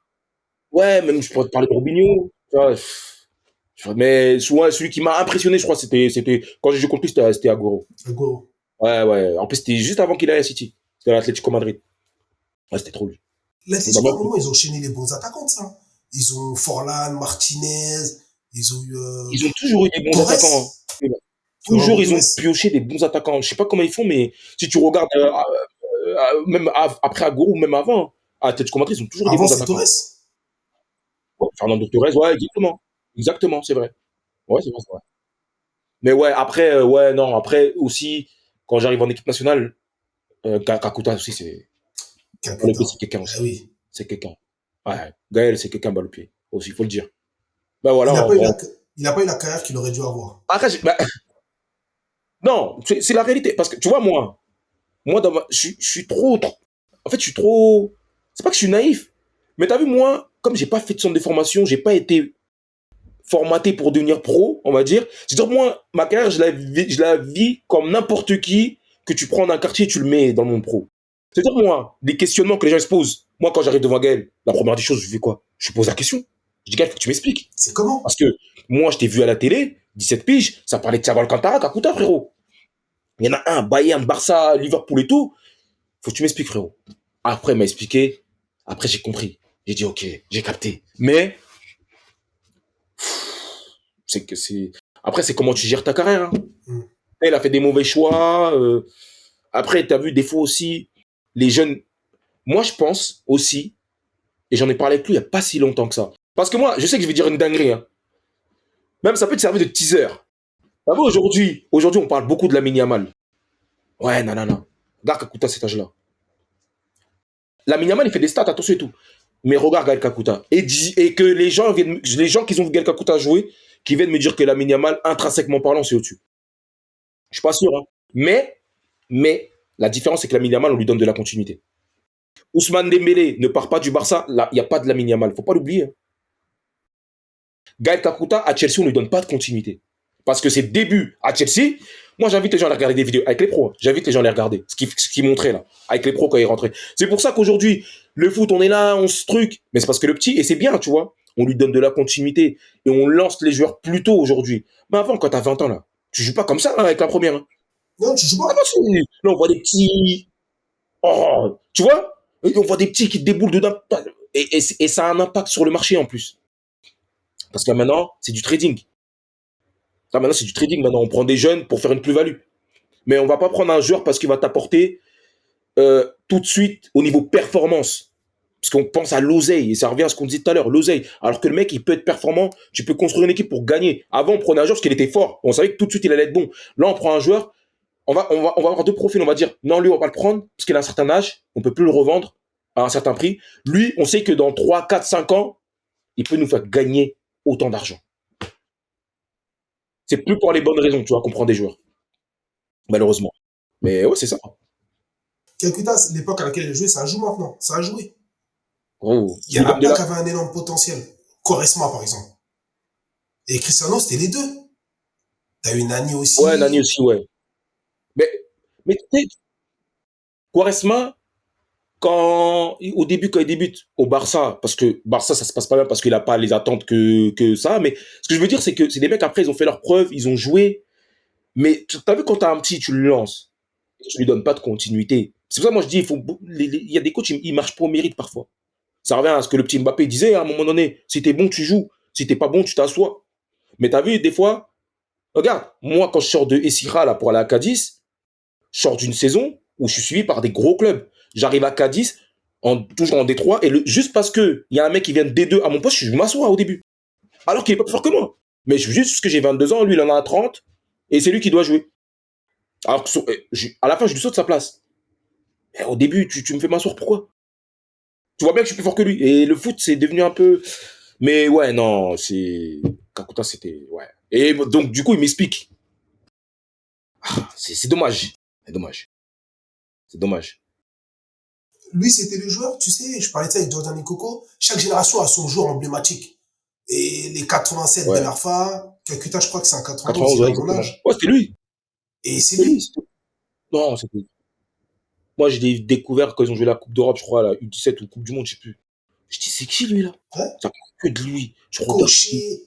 Ouais, même je pourrais te parler de Robinho. Tu vois, mais souvent, celui qui m'a impressionné, je crois, quand j'ai joué contre lui, c'était Agüero. Le go. Ouais, ouais. En plus, c'était juste avant qu'il aille à City. C'était à l'Atlético Madrid. Ouais, c'était trop lui. Il L'Atlético, à un m'a moment, ils ont enchaîné les bons attaquants de ça. Ils ont Forlan, Martinez, ils ont eu Ils ont toujours eu des bons Torres, attaquants. Hein. Fernando Toujours, ils ont Torres. pioché des bons attaquants. Je sais pas comment ils font, mais si tu regardes, même après Agüero ou même avant, à Atletico Madrid, ils ont toujours eu des Avant, bons c'est attaquants. Torres. Ouais, Fernando Torres, ouais, exactement. Exactement, c'est vrai. Ouais, c'est vrai, c'est vrai. Mais ouais, après, ouais, non, après aussi, quand j'arrive en équipe nationale, Kakuta aussi, balle au Calcutta. pied, c'est quelqu'un Ah aussi. oui. C'est quelqu'un. Ouais, Gaël, c'est quelqu'un balle au pied. Aussi, il faut le dire. Ben Il voilà, n'a pas eu il a pas eu la carrière qu'il aurait dû avoir. Après, non, c'est la réalité. Parce que, tu vois, moi je suis trop. En fait, je suis trop. C'est pas que je suis naïf. Mais t'as vu, moi, comme j'ai pas fait de centre de formation, j'ai pas été formaté pour devenir pro, on va dire. C'est-à-dire, moi, ma carrière, je la vis comme n'importe qui que tu prends d'un quartier et tu le mets dans le monde pro. C'est-à-dire, moi, des questionnements que les gens se posent. Moi, quand j'arrive devant Gaël, la première des choses, je fais quoi? Je lui pose la question. Je dis, Gaël, faut que tu m'expliques. C'est comment? Parce que moi, je t'ai vu à la télé, 17 piges, ça parlait de Thiago Alcantara, Kakuta, frérot. Il y en a un, Bayern, Barça, Liverpool et tout. Faut que tu m'expliques, frérot. Après, il m'a expliqué. Après, j'ai compris. J'ai dit, ok, j'ai capté. Mais, c'est que c'est. Après, c'est comment tu gères ta carrière. Hein. Hmm. Il a fait des mauvais choix. Après, tu as vu des fois aussi, les jeunes. Moi, je pense aussi, et j'en ai parlé avec lui il n'y a pas si longtemps que ça. Parce que moi, je sais que je vais dire une dinguerie. Hein. Même ça peut te servir de teaser. T'as vu, aujourd'hui, on parle beaucoup de la Yamal. Ouais, non, non, non. Regarde Kakuta à cet âge-là. La Yamal, il fait des stats, attention et tout. Mais regarde Gaël Kakuta. Et que les gens qui ont vu Gaël Kakuta jouer, qui viennent me dire que la Yamal, intrinsèquement parlant, c'est au-dessus. Je suis pas sûr. Hein. Mais, la différence, c'est que la Yamal, on lui donne de la continuité. Ousmane Dembélé ne part pas du Barça, là, il n'y a pas de la Yamal. Faut pas l'oublier. Hein. Gaël Kakuta, à Chelsea, on ne lui donne pas de continuité. Parce que ses débuts à Chelsea, Moi, j'invite les gens à regarder des vidéos avec les pros. Hein. J'invite les gens à les regarder. Ce qui montrait là, avec les pros quand ils rentraient. C'est pour ça qu'aujourd'hui, le foot, on est là, on se truc. Mais c'est parce que le petit, et c'est bien, tu vois, on lui donne de la continuité et on lance les joueurs plus tôt aujourd'hui. Mais avant, quand t'as 20 ans là, tu joues pas comme ça hein, avec la première. Hein. Non, tu joues pas. Avant, là, on voit des petits. Oh, tu vois? Et on voit des petits qui déboulent dedans. Et ça a un impact sur le marché en plus. Parce que maintenant, c'est du trading. Là, maintenant, c'est du trading. Maintenant, on prend des jeunes pour faire une plus-value. Mais on va pas prendre un joueur parce qu'il va t'apporter tout de suite au niveau performance. Parce qu'on pense à l'oseille, et ça revient à ce qu'on disait tout à l'heure, l'oseille. Alors que le mec, il peut être performant, tu peux construire une équipe pour gagner. Avant, on prenait un joueur parce qu'il était fort. On savait que tout de suite, il allait être bon. Là, on prend un joueur, on va avoir deux profils. On va dire, non, lui, on va pas le prendre parce qu'il a un certain âge, on peut plus le revendre à un certain prix. Lui, on sait que dans 3, 4, 5 ans, il peut nous faire gagner autant d'argent. C'est plus pour les bonnes raisons, tu vois, qu'on prend des joueurs, malheureusement. Mais ouais, c'est ça. Calcutta, l'époque à laquelle il jouait, ça joue maintenant. Ça a joué. Gros, Il tu y en lui a donnes de pas la... qui avaient un énorme potentiel. Quaresma, par exemple. Et Cristiano, c'était les deux. T'as eu Nani Ouais, Nani aussi. aussi, ouais. Mais, mais tu sais, Quaresma, au début, quand il débute au Barça, parce que Barça, ça se passe pas bien parce qu'il a pas les attentes que ça, mais ce que je veux dire, c'est que c'est des mecs, après, ils ont fait leurs preuves, ils ont joué, mais t'as vu quand t'as un petit, tu le lances, tu lui donnes pas de continuité. C'est pour ça que moi je dis, il y a des coachs, ils marchent pas au mérite parfois. Ça revient à ce que le petit Mbappé disait à un moment donné, si t'es bon, tu joues, si t'es pas bon, tu t'assois. Mais t'as vu, des fois, regarde, moi, quand je sors de Essira, là, pour aller à Cadiz, je sors d'une saison où je suis suivi par des gros clubs. J'arrive à Cadiz, toujours en Détroit, et juste parce que il y a un mec qui vient de D2 à mon poste, je m'assois au début. Alors qu'il est pas plus fort que moi. Mais juste parce que j'ai 22 ans, lui, il en a 30, et c'est lui qui doit jouer. Alors que, à la fin, je lui saute sa place. Et au début, tu me fais m'asseoir, pourquoi? Tu vois bien que je suis plus fort que lui. Et le foot, c'est devenu un peu... Mais ouais, non, c'est... Kakuta, c'était... Ouais. Et donc, du coup, il m'explique. C'est dommage. C'est dommage. C'est dommage. Lui, c'était le joueur, tu sais, je parlais de ça avec Jordan et Coco. Chaque génération a son joueur emblématique. Et les 87 Ben Ouais. Arfa, Calcutta, je crois que c'est un 92, 91, il ouais, a mon exactement. âge. Ouais, c'était lui. Et c'est C'était lui. lui. Non, c'était... Moi, j'ai découvert quand ils ont joué la Coupe d'Europe, je crois, la U17 ou Coupe du Monde, je sais plus. Je dis, c'est qui lui, là? Hein? Ça parle que de lui. Je regarde. Cocher,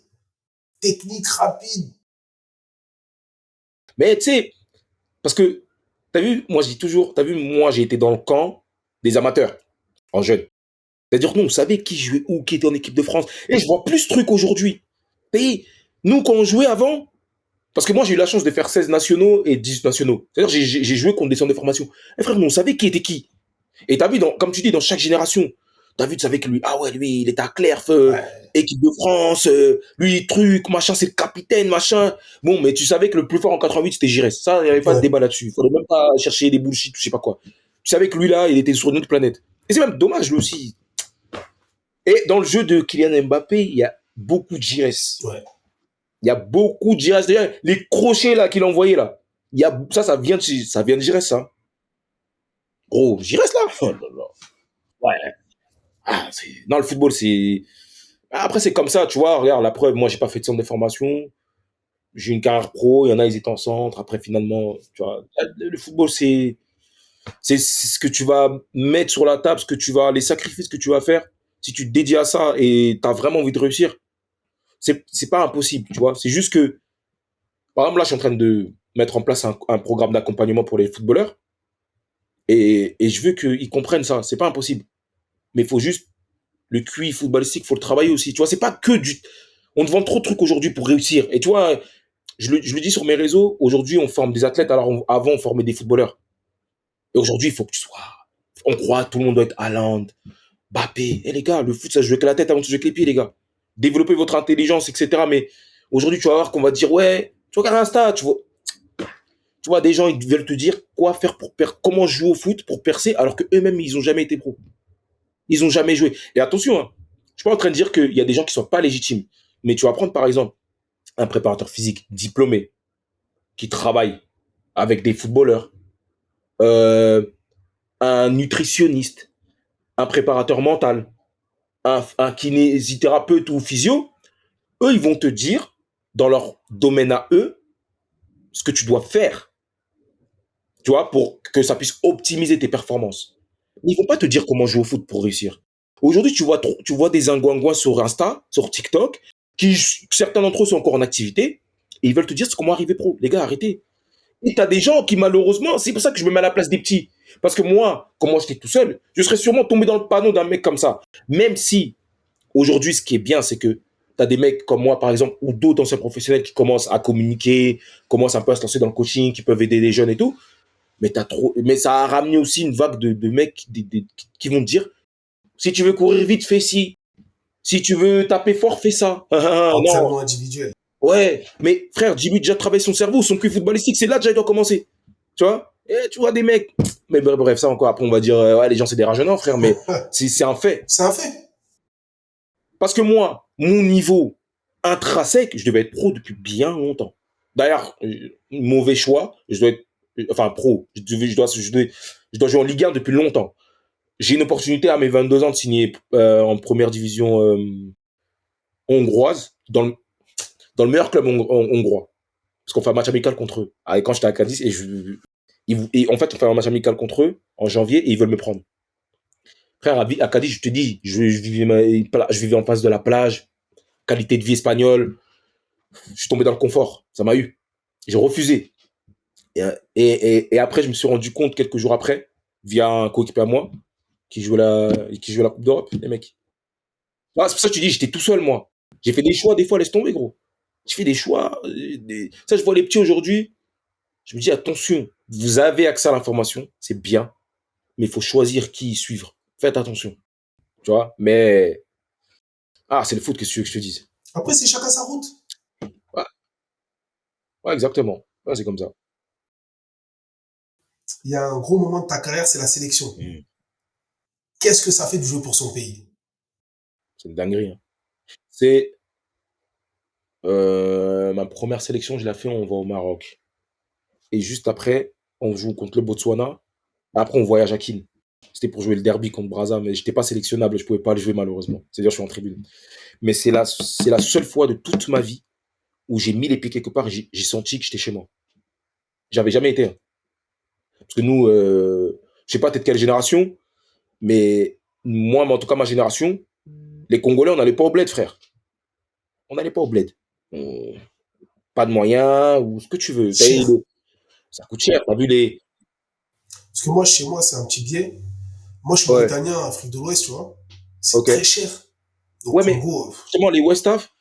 technique rapide. Mais tu sais, parce que, t'as vu, moi, je dis toujours, t'as vu, moi, j'ai été dans le camp des amateurs, en jeune. C'est-à-dire que nous, on savait qui jouait où, qui était en équipe de France. Et je vois plus ce truc aujourd'hui. Et nous, quand on jouait avant, parce que moi, j'ai eu la chance de faire 16 nationaux et 10 nationaux. C'est-à-dire que j'ai joué contre des centres de formation. Et frère, nous, on savait qui était qui. Et t'as vu, comme tu dis, dans chaque génération, t'as vu, tu savais que lui, ah ouais, lui, il était à Clerf, Ouais, équipe de France, lui, truc, machin, c'est le capitaine, machin. Bon, mais tu savais que le plus fort en 88, c'était Giresse. Ça, il n'y avait pas de ouais. débat là-dessus. Il fallait même pas chercher des bullshit, je sais pas quoi. Tu savais que lui, là, il était sur une autre planète. Et c'est même dommage, lui aussi. Et dans le jeu de Kylian Mbappé, il y a beaucoup de Giresse. Ouais. Il y a beaucoup de Giresse. D'ailleurs, les crochets, là, qu'il envoyait, là. Ça vient de Giresse, ça. Gros, Giresse, là. Oh là là. Ouais. Ah, dans le football, c'est. Après, c'est comme ça, tu vois. Regarde, la preuve, moi, j'ai pas fait de centre de formation. J'ai une carrière pro. Il y en a, ils étaient en centre. Après, finalement, tu vois. Le football, c'est ce que tu vas mettre sur la table, les sacrifices que tu vas faire. Si tu te dédies à ça et tu as vraiment envie de réussir, c'est pas impossible, tu vois. C'est juste que, par exemple, là, je suis en train de mettre en place un programme d'accompagnement pour les footballeurs et je veux qu'ils comprennent ça. C'est pas impossible. Mais il faut juste le QI footballistique, faut le travailler aussi. Tu vois, c'est pas que du. On te vend trop de trucs aujourd'hui pour réussir. Et tu vois, je le dis sur mes réseaux, aujourd'hui, on forme des athlètes, alors avant, on formait des footballeurs. Et aujourd'hui, il faut que tu sois. On croit, tout le monde doit être Haaland, Mbappé. Et les gars, le foot, ça se joue avec la tête avant de se jouer avec les pieds, les gars. Développer votre intelligence, etc. Mais aujourd'hui, tu vas voir qu'on va te dire, ouais, tu regardes Insta, tu vois, des gens, ils veulent te dire quoi faire comment jouer au foot pour percer, alors que eux-mêmes, ils ont jamais été pros. Ils ont jamais joué. Et attention, hein, je suis pas en train de dire qu'il y a des gens qui sont pas légitimes. Mais tu vas prendre, par exemple, un préparateur physique diplômé qui travaille avec des footballeurs, euh, un nutritionniste, un préparateur mental, un kinésithérapeute ou physio, eux, ils vont te dire, dans leur domaine à eux, ce que tu dois faire, tu vois, pour que ça puisse optimiser tes performances. Ils vont pas te dire comment jouer au foot pour réussir. Aujourd'hui, tu vois des zinguanguas sur Insta, sur TikTok, certains d'entre eux sont encore en activité, et ils veulent te dire c'est comment arriver pro. Les gars, arrêtez. Et t'as des gens qui, malheureusement, c'est pour ça que je me mets à la place des petits. Parce que moi, comme moi j'étais tout seul, je serais sûrement tombé dans le panneau d'un mec comme ça. Même si, aujourd'hui, ce qui est bien, c'est que t'as des mecs comme moi, par exemple, ou d'autres anciens professionnels qui commencent à communiquer, commencent un peu à se lancer dans le coaching, qui peuvent aider les jeunes et tout. Mais ça a ramené aussi une vague de mecs qui vont te dire, si tu veux courir vite, fais ci. Si tu veux taper fort, fais ça. Non. Entraînement individuel. Ouais, mais frère, Jimmy déjà travaillé son cerveau, son QI footballistique, c'est là déjà il doit commencer. Tu vois? Et tu vois des mecs. Mais bref, ça encore, après on va dire, ouais, les gens c'est des rajeunants, frère, mais c'est un fait. C'est un fait. Parce que moi, mon niveau intrinsèque, je devais être pro depuis bien longtemps. D'ailleurs, mauvais choix, je dois être, enfin pro, je dois jouer en Ligue 1 depuis longtemps. J'ai une opportunité à mes 22 ans de signer en première division hongroise, dans le meilleur club hongrois. Parce qu'on fait un match amical contre eux. Ah, et quand j'étais à Cadiz, et en fait, on fait un match amical contre eux en janvier et ils veulent me prendre. Frère, à Cadiz, je te dis, je vivais en face de la plage, qualité de vie espagnole, je suis tombé dans le confort, ça m'a eu. J'ai refusé. Et après, je me suis rendu compte quelques jours après, via un coéquipier à moi, qui jouait la Coupe d'Europe, les mecs. Ah, c'est pour ça que tu dis, j'étais tout seul, moi. J'ai fait des choix, des fois, laisse tomber, gros. Je fais des choix. Ça, je vois les petits aujourd'hui. Je me dis, attention, vous avez accès à l'information, c'est bien, mais il faut choisir qui suivre. Faites attention. Tu vois, mais. Ah, c'est le foot, qu'est-ce que tu veux que je te dise? Après, c'est chacun sa route. Ouais, ouais, exactement. Ouais, c'est comme ça. Il y a un gros moment de ta carrière, c'est la sélection. Mm. Qu'est-ce que ça fait de jouer pour son pays? C'est une dinguerie. Hein. C'est. Ma première sélection, je l'ai fait, on va au Maroc. Et juste après, on joue contre le Botswana. Après, on voyage à Kin. C'était pour jouer le derby contre Brazza, mais je n'étais pas sélectionnable, je ne pouvais pas le jouer malheureusement. C'est-à-dire, je suis en tribune. Mais c'est la seule fois de toute ma vie où j'ai mis les pieds quelque part et j'ai senti que j'étais chez moi. J'avais jamais été. Hein. Parce que nous, je sais pas, peut-être quelle génération, mais moi, en tout cas, ma génération, les Congolais, on n'allait pas au bled, frère. On n'allait pas au bled. On- Pas de moyens, ou ce que tu veux. Cher. Ça coûte cher. T'as vu les. Parce que moi, chez moi, c'est un petit biais. Moi, je suis Ouais, mauritanien, Afrique de l'Ouest, tu vois. C'est ok. très cher. Au Ouais, mais Congo, justement, les West Af,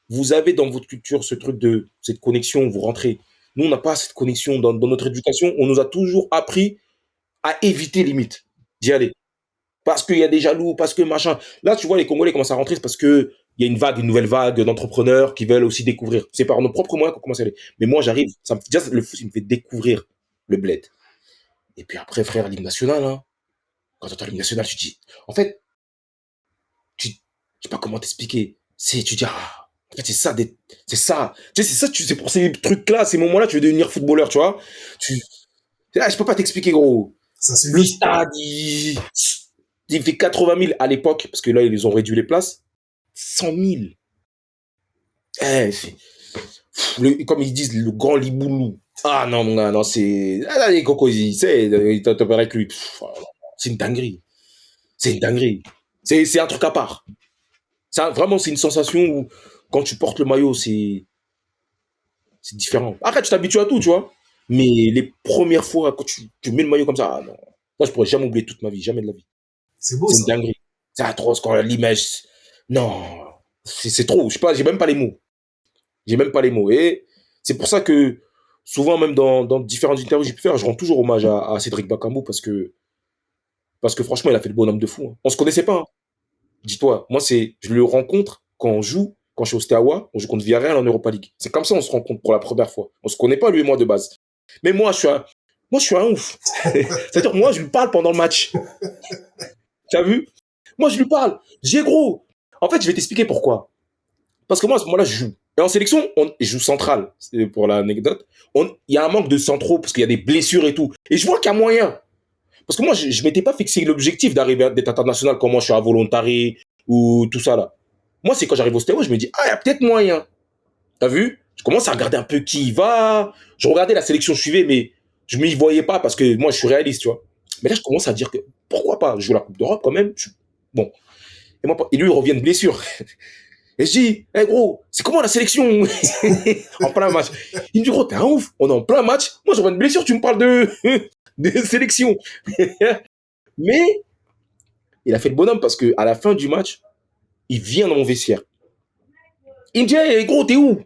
vous avez dans votre culture ce truc de cette connexion, vous rentrez. Nous, on n'a pas cette connexion dans notre éducation. On nous a toujours appris à éviter limite d'y aller. Parce qu'il y a des jaloux, parce que machin. Là, tu vois, les Congolais commencent à rentrer, c'est parce que il y a une nouvelle vague d'entrepreneurs qui veulent aussi découvrir. C'est par nos propres moyens qu'on commence à aller. Mais moi, j'arrive, déjà, le foot, il me fait découvrir le bled. Et puis après, frère, l'hymne national, hein. Quand tu entends l'hymne national, tu te dis, en fait, je sais pas comment t'expliquer. Tu dis, ah, en fait, c'est ça. Tu sais, c'est ça, c'est pour ces trucs-là, ces moments-là, tu veux devenir footballeur, tu vois. Tu, je peux pas t'expliquer, gros. ça se Le vit. stade, il fait 80 000 à l'époque, parce que là, ils ont réduit les places. 100 000. Eh, comme ils disent, le grand Liboulou. Ah non, non, non, c'est. Ah, là, les cocos, ils t'en paraît que lui. C'est une dinguerie. C'est une dinguerie. C'est un truc à part. Vraiment, c'est une sensation où, quand tu portes le maillot, c'est différent. Après, tu t'habitues à tout, tu vois. Mais les premières fois, quand tu mets le maillot comme ça, ah non. Ça, je pourrais jamais oublier toute ma vie, jamais de la vie. C'est beau, C'est une ça. dinguerie. C'est atroce quand l'image. Non, c'est trop. Je sais pas, j'ai même pas les mots. J'ai même pas les mots. Et c'est pour ça que souvent, même dans différentes interviews que j'ai pu faire, je rends toujours hommage à Cédric Bakambu parce que franchement, il a fait le bonhomme de fou. Hein. On se connaissait pas. Hein. Dis-toi, moi, je le rencontre quand on joue, quand je suis au Steaua, on joue contre Villarreal en Europa League. C'est comme ça on se rencontre pour la première fois. On se connaît pas, lui et moi, de base. Mais moi, je suis un ouf. C'est-à-dire, moi, je lui parle pendant le match. Tu as vu? Moi, je lui parle. J'ai gros. En fait, je vais t'expliquer pourquoi. Parce que moi, à ce moment-là, je joue. Et en sélection, je joue central. C'est pour l'anecdote. Il y a un manque de centraux parce qu'il y a des blessures et tout. Et je vois qu'il y a moyen. Parce que moi, je m'étais pas fixé l'objectif d'être international comme moi, je suis à Volontari ou tout ça là. Moi, c'est quand j'arrive au Stéo, je me dis, ah, il y a peut-être moyen. T'as vu? Je commence à regarder un peu qui y va. Je regardais la sélection suivie, mais je m'y voyais pas parce que moi, je suis réaliste, tu vois. Mais là, je commence à dire que pourquoi pas? Je joue la Coupe d'Europe quand même. Bon. Et lui, il revient de blessure. Et je dis, hey, gros, c'est comment la sélection en plein match? Il me dit, gros, t'es un ouf. On est en plein match. Moi, je reviens de blessure, tu me parles de sélection. Mais il a fait le bonhomme parce que à la fin du match, il vient dans mon vestiaire. Il me dit, hey, gros, t'es où?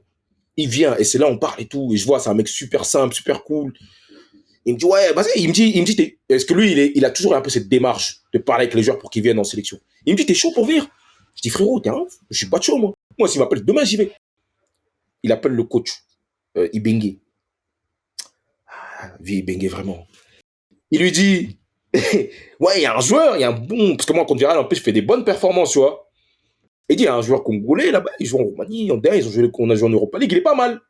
Il vient, et c'est là on parle et tout, et je vois, c'est un mec super simple, super cool. Il me dit, ouais, vas-y, est-ce que lui, il a toujours un peu cette démarche de parler avec les joueurs pour qu'ils viennent en sélection. Il me dit, t'es chaud pour venir? Je dis, frérot, t'es un ouf, je suis pas chaud, moi. Moi, s'il m'appelle demain, j'y vais. Il appelle le coach, Ibengue. Vie Ibengue, vraiment. Il lui dit, ouais, il y a un joueur, il y a un bon, parce que moi, contre Viral, en plus, je fais des bonnes performances, tu vois. Il dit, il y a un joueur congolais là-bas, il joue en Roumanie, on a joué en Europa League, il est pas mal.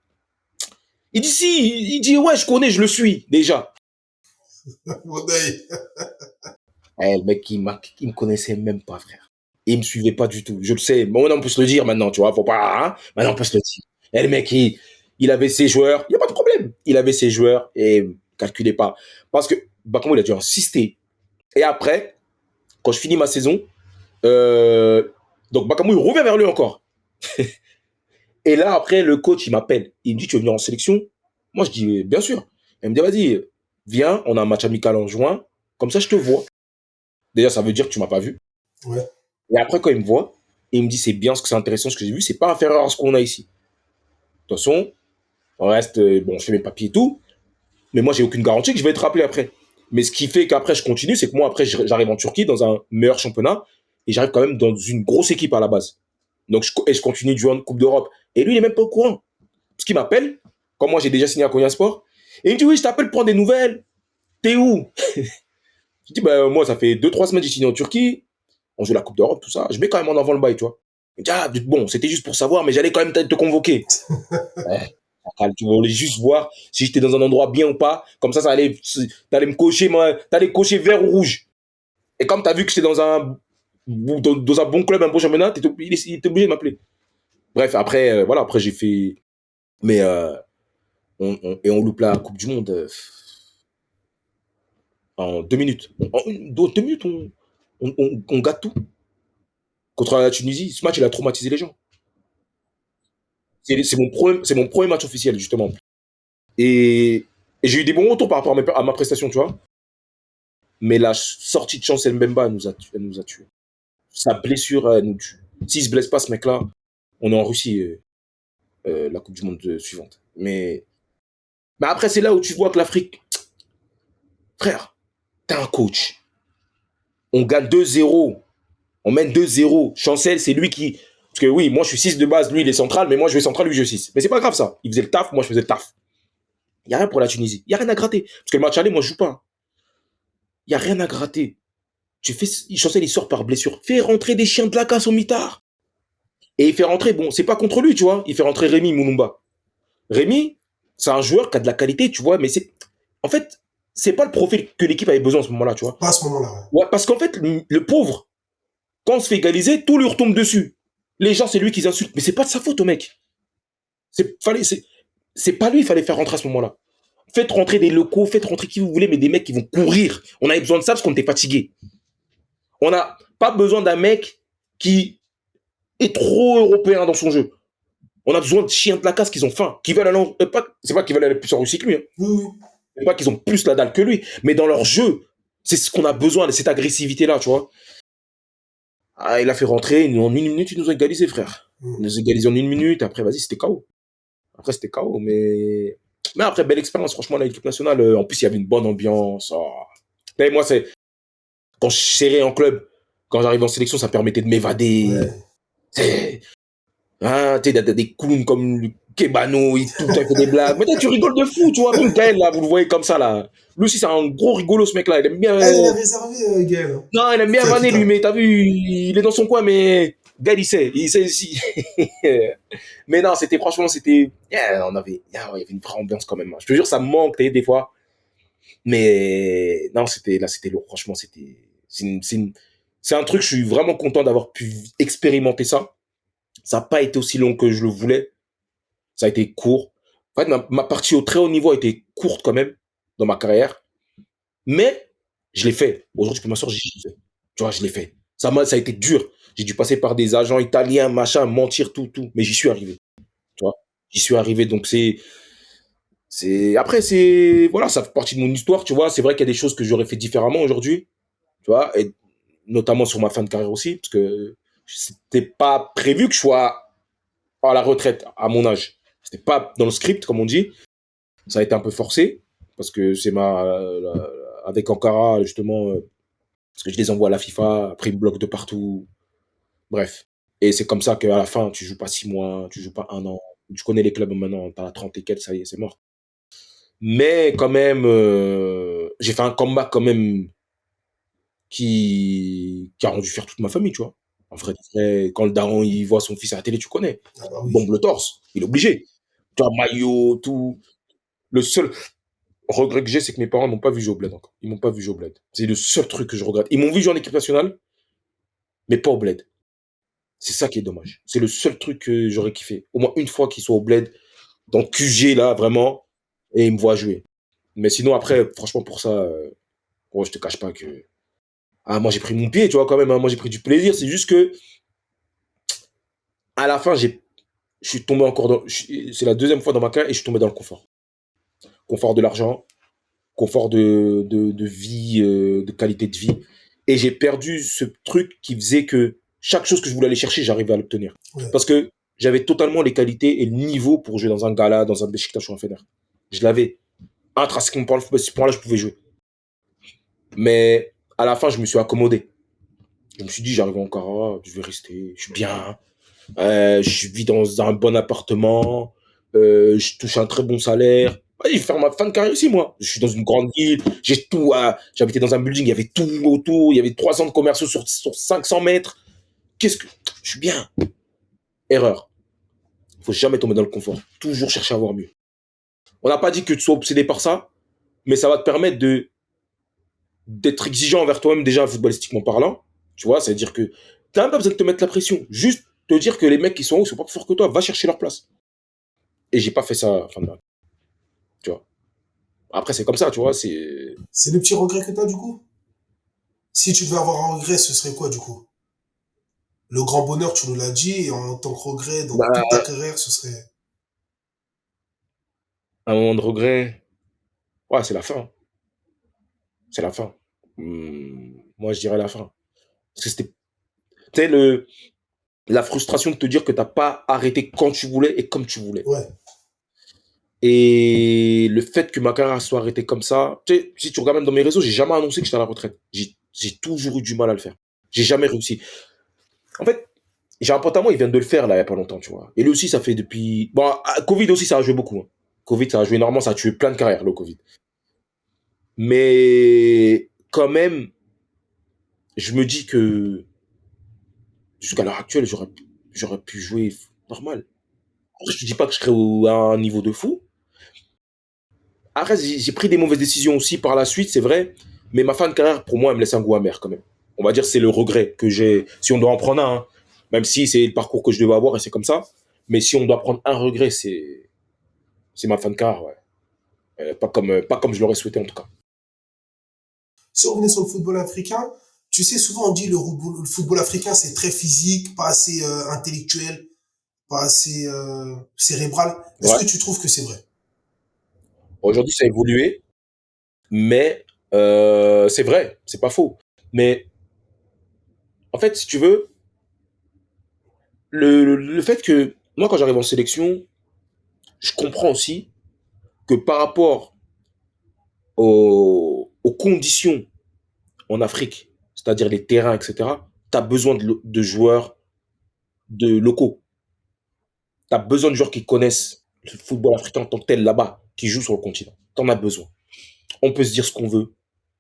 Il dit, si, il dit, ouais, je connais, je le suis, déjà. Eh, le mec, il me connaissait même pas, frère. Il me suivait pas du tout. Je le sais. Mais on peut se le dire maintenant, tu vois. Faut pas, hein. Maintenant, on peut se le dire. Et le mec, il avait ses joueurs. Il n'y a pas de problème. Il avait ses joueurs et calculez pas. Parce que, Bakambu, il a dû insister. Et après, quand je finis ma saison, donc Bakambu, il revient vers lui encore. Et là, après, le coach, il m'appelle. Il me dit, tu veux venir en sélection? Moi, je dis, bien sûr. Il me dit, vas-y, viens, on a un match amical en juin. Comme ça, je te vois. Déjà, ça veut dire que tu m'as pas vu. Ouais. Et après, quand il me voit, il me dit, c'est bien, ce que c'est intéressant, ce que j'ai vu, c'est pas inférieur à ce qu'on a ici. De toute façon, on reste, bon, je fais mes papiers et tout, mais moi, j'ai aucune garantie que je vais être rappelé après. Mais ce qui fait qu'après, je continue, c'est que moi, après, j'arrive en Turquie, dans un meilleur championnat, et j'arrive quand même dans une grosse équipe à la base. Donc, je continue de jouer en Coupe d'Europe. Et lui, il est même pas au courant. Parce qu'il m'appelle, comme moi, j'ai déjà signé à Konya Sport, et il me dit, oui, je t'appelle pour prendre des nouvelles. T'es où? Je dis, bah, moi, ça fait 2-3 semaines que j'ai signé en Turquie. On joue la Coupe d'Europe, tout ça. Je mets quand même en avant le bail, tu vois. Il me dit, ah, bon, c'était juste pour savoir, mais j'allais quand même te convoquer. Ouais. Tu voulais juste voir si j'étais dans un endroit bien ou pas. Comme ça t'allais me cocher, t'allais cocher vert ou rouge. Et comme t'as vu que j'étais dans un bon club, un bon championnat, il était obligé de m'appeler. Bref, après, voilà, après j'ai fait, mais, on loupe la Coupe du Monde, en 2 minutes. En 2 minutes, on gâte tout. Contre la Tunisie, ce match, il a traumatisé les gens. C'est mon premier match officiel, justement. Et, et j'ai eu des bons retours par rapport à ma prestation, tu vois. Mais la sortie de Chancel Mbemba, elle nous a tués. Sa blessure, elle nous tue. S'il se blesse pas, ce mec-là, on est en Russie, la Coupe du Monde suivante. Mais après, c'est là où tu vois que l'Afrique, frère, t'es un coach. On gagne 2-0. On mène 2-0. Chancel, c'est lui qui. Parce que oui, moi je suis 6 de base, lui il est central, mais moi je vais central, lui je suis 6. Mais c'est pas grave ça. Il faisait le taf, moi je faisais le taf. Il n'y a rien pour la Tunisie. Il n'y a rien à gratter. Parce que le match aller, moi je joue pas. Il n'y a rien à gratter. Chancel, il sort par blessure. Fais rentrer des chiens de la casse au mitard. Et il fait rentrer, bon, c'est pas contre lui, tu vois. Il fait rentrer Rémi Moulumba. Rémi, c'est un joueur qui a de la qualité, tu vois, mais c'est. En fait, c'est pas le profil que l'équipe avait besoin à ce moment-là, tu vois. Pas à ce moment-là, ouais. Ouais, parce qu'en fait, le pauvre, quand on se fait égaliser, tout lui retombe dessus. Les gens, c'est lui qui insultent. Mais c'est pas de sa faute au mec. C'est pas lui, il fallait faire rentrer à ce moment-là. Faites rentrer des locaux, faites rentrer qui vous voulez, mais des mecs qui vont courir. On avait besoin de ça parce qu'on était fatigué. On n'a pas besoin d'un mec qui est trop européen dans son jeu. On a besoin de chiens de la casse qui ont faim, qui veulent aller c'est pas qu'ils veulent aller plus en Russie que lui. Hein. oui. C'est pas qu'ils ont plus la dalle que lui, mais dans leur jeu, c'est ce qu'on a besoin, de cette agressivité-là, tu vois. Ah, il a fait rentrer, en 1 minute, il nous a égalisé, frère. Il nous a égalisé en 1 minute, après, vas-y, c'était KO. Après, c'était KO, mais après, belle expérience, franchement, l'équipe nationale. En plus, il y avait une bonne ambiance. Oh. Et moi, c'est quand je serrais en club, quand j'arrive en sélection, ça permettait de m'évader. Ouais. Hein, tu sais, des clowns comme le Kebano et tout, il fait des blagues. Mais tu rigoles de fou, tu vois. Même Gaël, là, vous le voyez comme ça, là. Lui aussi, c'est un gros rigolo, ce mec-là. Il aime bien. Il est réservé, Gaël. Non, il aime bien vanner, lui, mais t'as vu, il est dans son coin, mais Gaël, il sait aussi. Mais non, franchement, yeah, il y avait une vraie ambiance quand même. Je te jure, ça me manque, des fois. Mais non, c'était lourd. Franchement, c'est un truc, je suis vraiment content d'avoir pu expérimenter ça. Ça n'a pas été aussi long que je le voulais. Ça a été court. En fait, ma partie au très haut niveau a été courte quand même dans ma carrière. Mais je l'ai fait. Aujourd'hui, je peux m'asseoir, j'ai fait. Tu vois, je l'ai fait. Ça a été dur. J'ai dû passer par des agents italiens, machin, mentir, tout. Mais j'y suis arrivé. Tu vois, j'y suis arrivé. Donc après, voilà, ça fait partie de mon histoire, tu vois. C'est vrai qu'il y a des choses que j'aurais fait différemment aujourd'hui, tu vois, et notamment sur ma fin de carrière aussi, parce que c'était pas prévu que je sois à la retraite à mon âge. C'était pas dans le script, comme on dit. Ça a été un peu forcé, parce que avec Ankara, justement, parce que je les envoie à la FIFA, après ils me bloquent de partout. Bref. Et c'est comme ça qu'à la fin, tu joues pas 6 mois, tu joues pas un an. Tu connais les clubs maintenant, t'as la 30 et quelques, ça y est, c'est mort. Mais quand même, j'ai fait un comeback quand même qui a rendu fier toute ma famille, tu vois. En vrai, quand le daron il voit son fils à la télé, tu connais. Ah bah Il oui. bombe le torse, il est obligé. Tu vois, maillot, tout. Le seul regret que j'ai, c'est que mes parents m'ont pas vu jouer au bled encore. Ils m'ont pas vu jouer au bled. C'est le seul truc que je regrette. Ils m'ont vu jouer en équipe nationale, mais pas au bled. C'est ça qui est dommage. C'est le seul truc que j'aurais kiffé. Au moins une fois qu'ils soient au bled, dans le QG là, vraiment, et ils me voient jouer. Mais sinon, après, franchement, pour ça, je te cache pas que. Ah, moi, j'ai pris mon pied, tu vois, quand même. Hein. Moi, j'ai pris du plaisir. C'est juste que, à la fin, je suis tombé encore dans. C'est la deuxième fois dans ma carrière et je suis tombé dans le confort. Confort de l'argent, confort de vie, de qualité de vie. Et j'ai perdu ce truc qui faisait que chaque chose que je voulais aller chercher, j'arrivais à l'obtenir. Ouais. Parce que j'avais totalement les qualités et le niveau pour jouer dans un gala, dans un Beşiktaş ou un Fener. Je l'avais. Intrinsèquement par ce point-là, je pouvais jouer. Mais à la fin, je me suis accommodé. Je me suis dit, j'arrive en Ankara, je vais rester, je suis bien. Je vis dans un bon appartement, je touche un très bon salaire. Ouais, je vais faire ma fin de carrière ici, moi. Je suis dans une grande ville, j'ai tout. J'habitais dans un building, il y avait tout autour, il y avait 3 centres commerciaux sur 500 mètres. Qu'est-ce que. Je suis bien. Erreur. Il faut jamais tomber dans le confort. Toujours chercher à avoir mieux. On n'a pas dit que tu sois obsédé par ça, mais ça va te permettre d'être exigeant envers toi-même, déjà footballistiquement parlant. Tu vois, c'est-à-dire que tu n'as même pas besoin de te mettre la pression. Juste te dire que les mecs qui sont hauts, ils sont pas plus forts que toi, va chercher leur place. Et j'ai pas fait ça, enfin, tu vois. Après, c'est comme ça, tu vois, c'est. C'est le petit regret que t'as du coup? Si tu devais avoir un regret, ce serait quoi du coup? Le grand bonheur, tu nous l'as dit, et en tant que regret dans toute ta Bah, carrière, ce serait. un moment de regret, ouais, c'est la fin. C'est la fin. Moi, je dirais la fin. Parce que c'était, tu sais, la frustration de te dire que t'as pas arrêté quand tu voulais et comme tu voulais. Ouais. Et le fait que ma carrière soit arrêtée comme ça, tu sais, si tu regardes même dans mes réseaux, j'ai jamais annoncé que j'étais à la retraite. J'ai toujours eu du mal à le faire. J'ai jamais réussi. En fait, j'ai un pote à moi, il vient de le faire là, il y a pas longtemps, tu vois. Et lui aussi, ça fait depuis. Bon, Covid aussi, ça a joué beaucoup. Hein. Covid, ça a joué énormément, ça a tué plein de carrières, le Covid. Mais quand même, je me dis que jusqu'à l'heure actuelle, j'aurais pu jouer normal. Après, je te dis pas que je serais à un niveau de fou. Après, j'ai pris des mauvaises décisions aussi par la suite, c'est vrai. Mais ma fin de carrière, pour moi, elle me laisse un goût amer quand même. On va dire c'est le regret que j'ai. Si on doit en prendre un, hein. Même si c'est le parcours que je devais avoir et c'est comme ça. Mais si on doit prendre un regret, c'est ma fin de carrière, ouais. Pas comme je l'aurais souhaité en tout cas. Si on revenait sur le football africain, tu sais, souvent on dit le football africain, c'est très physique, pas assez intellectuel, pas assez cérébral. Est-ce Ouais. que tu trouves que c'est vrai? Aujourd'hui, ça a évolué, mais c'est vrai, c'est pas faux. Mais en fait, si tu veux, le fait que moi, quand j'arrive en sélection, je comprends aussi que par rapport aux conditions en Afrique, c'est-à-dire les terrains, etc., tu as besoin de joueurs de locaux. Tu as besoin de joueurs qui connaissent le football africain en tant que tel là-bas, qui jouent sur le continent. Tu en as besoin. On peut se dire ce qu'on veut,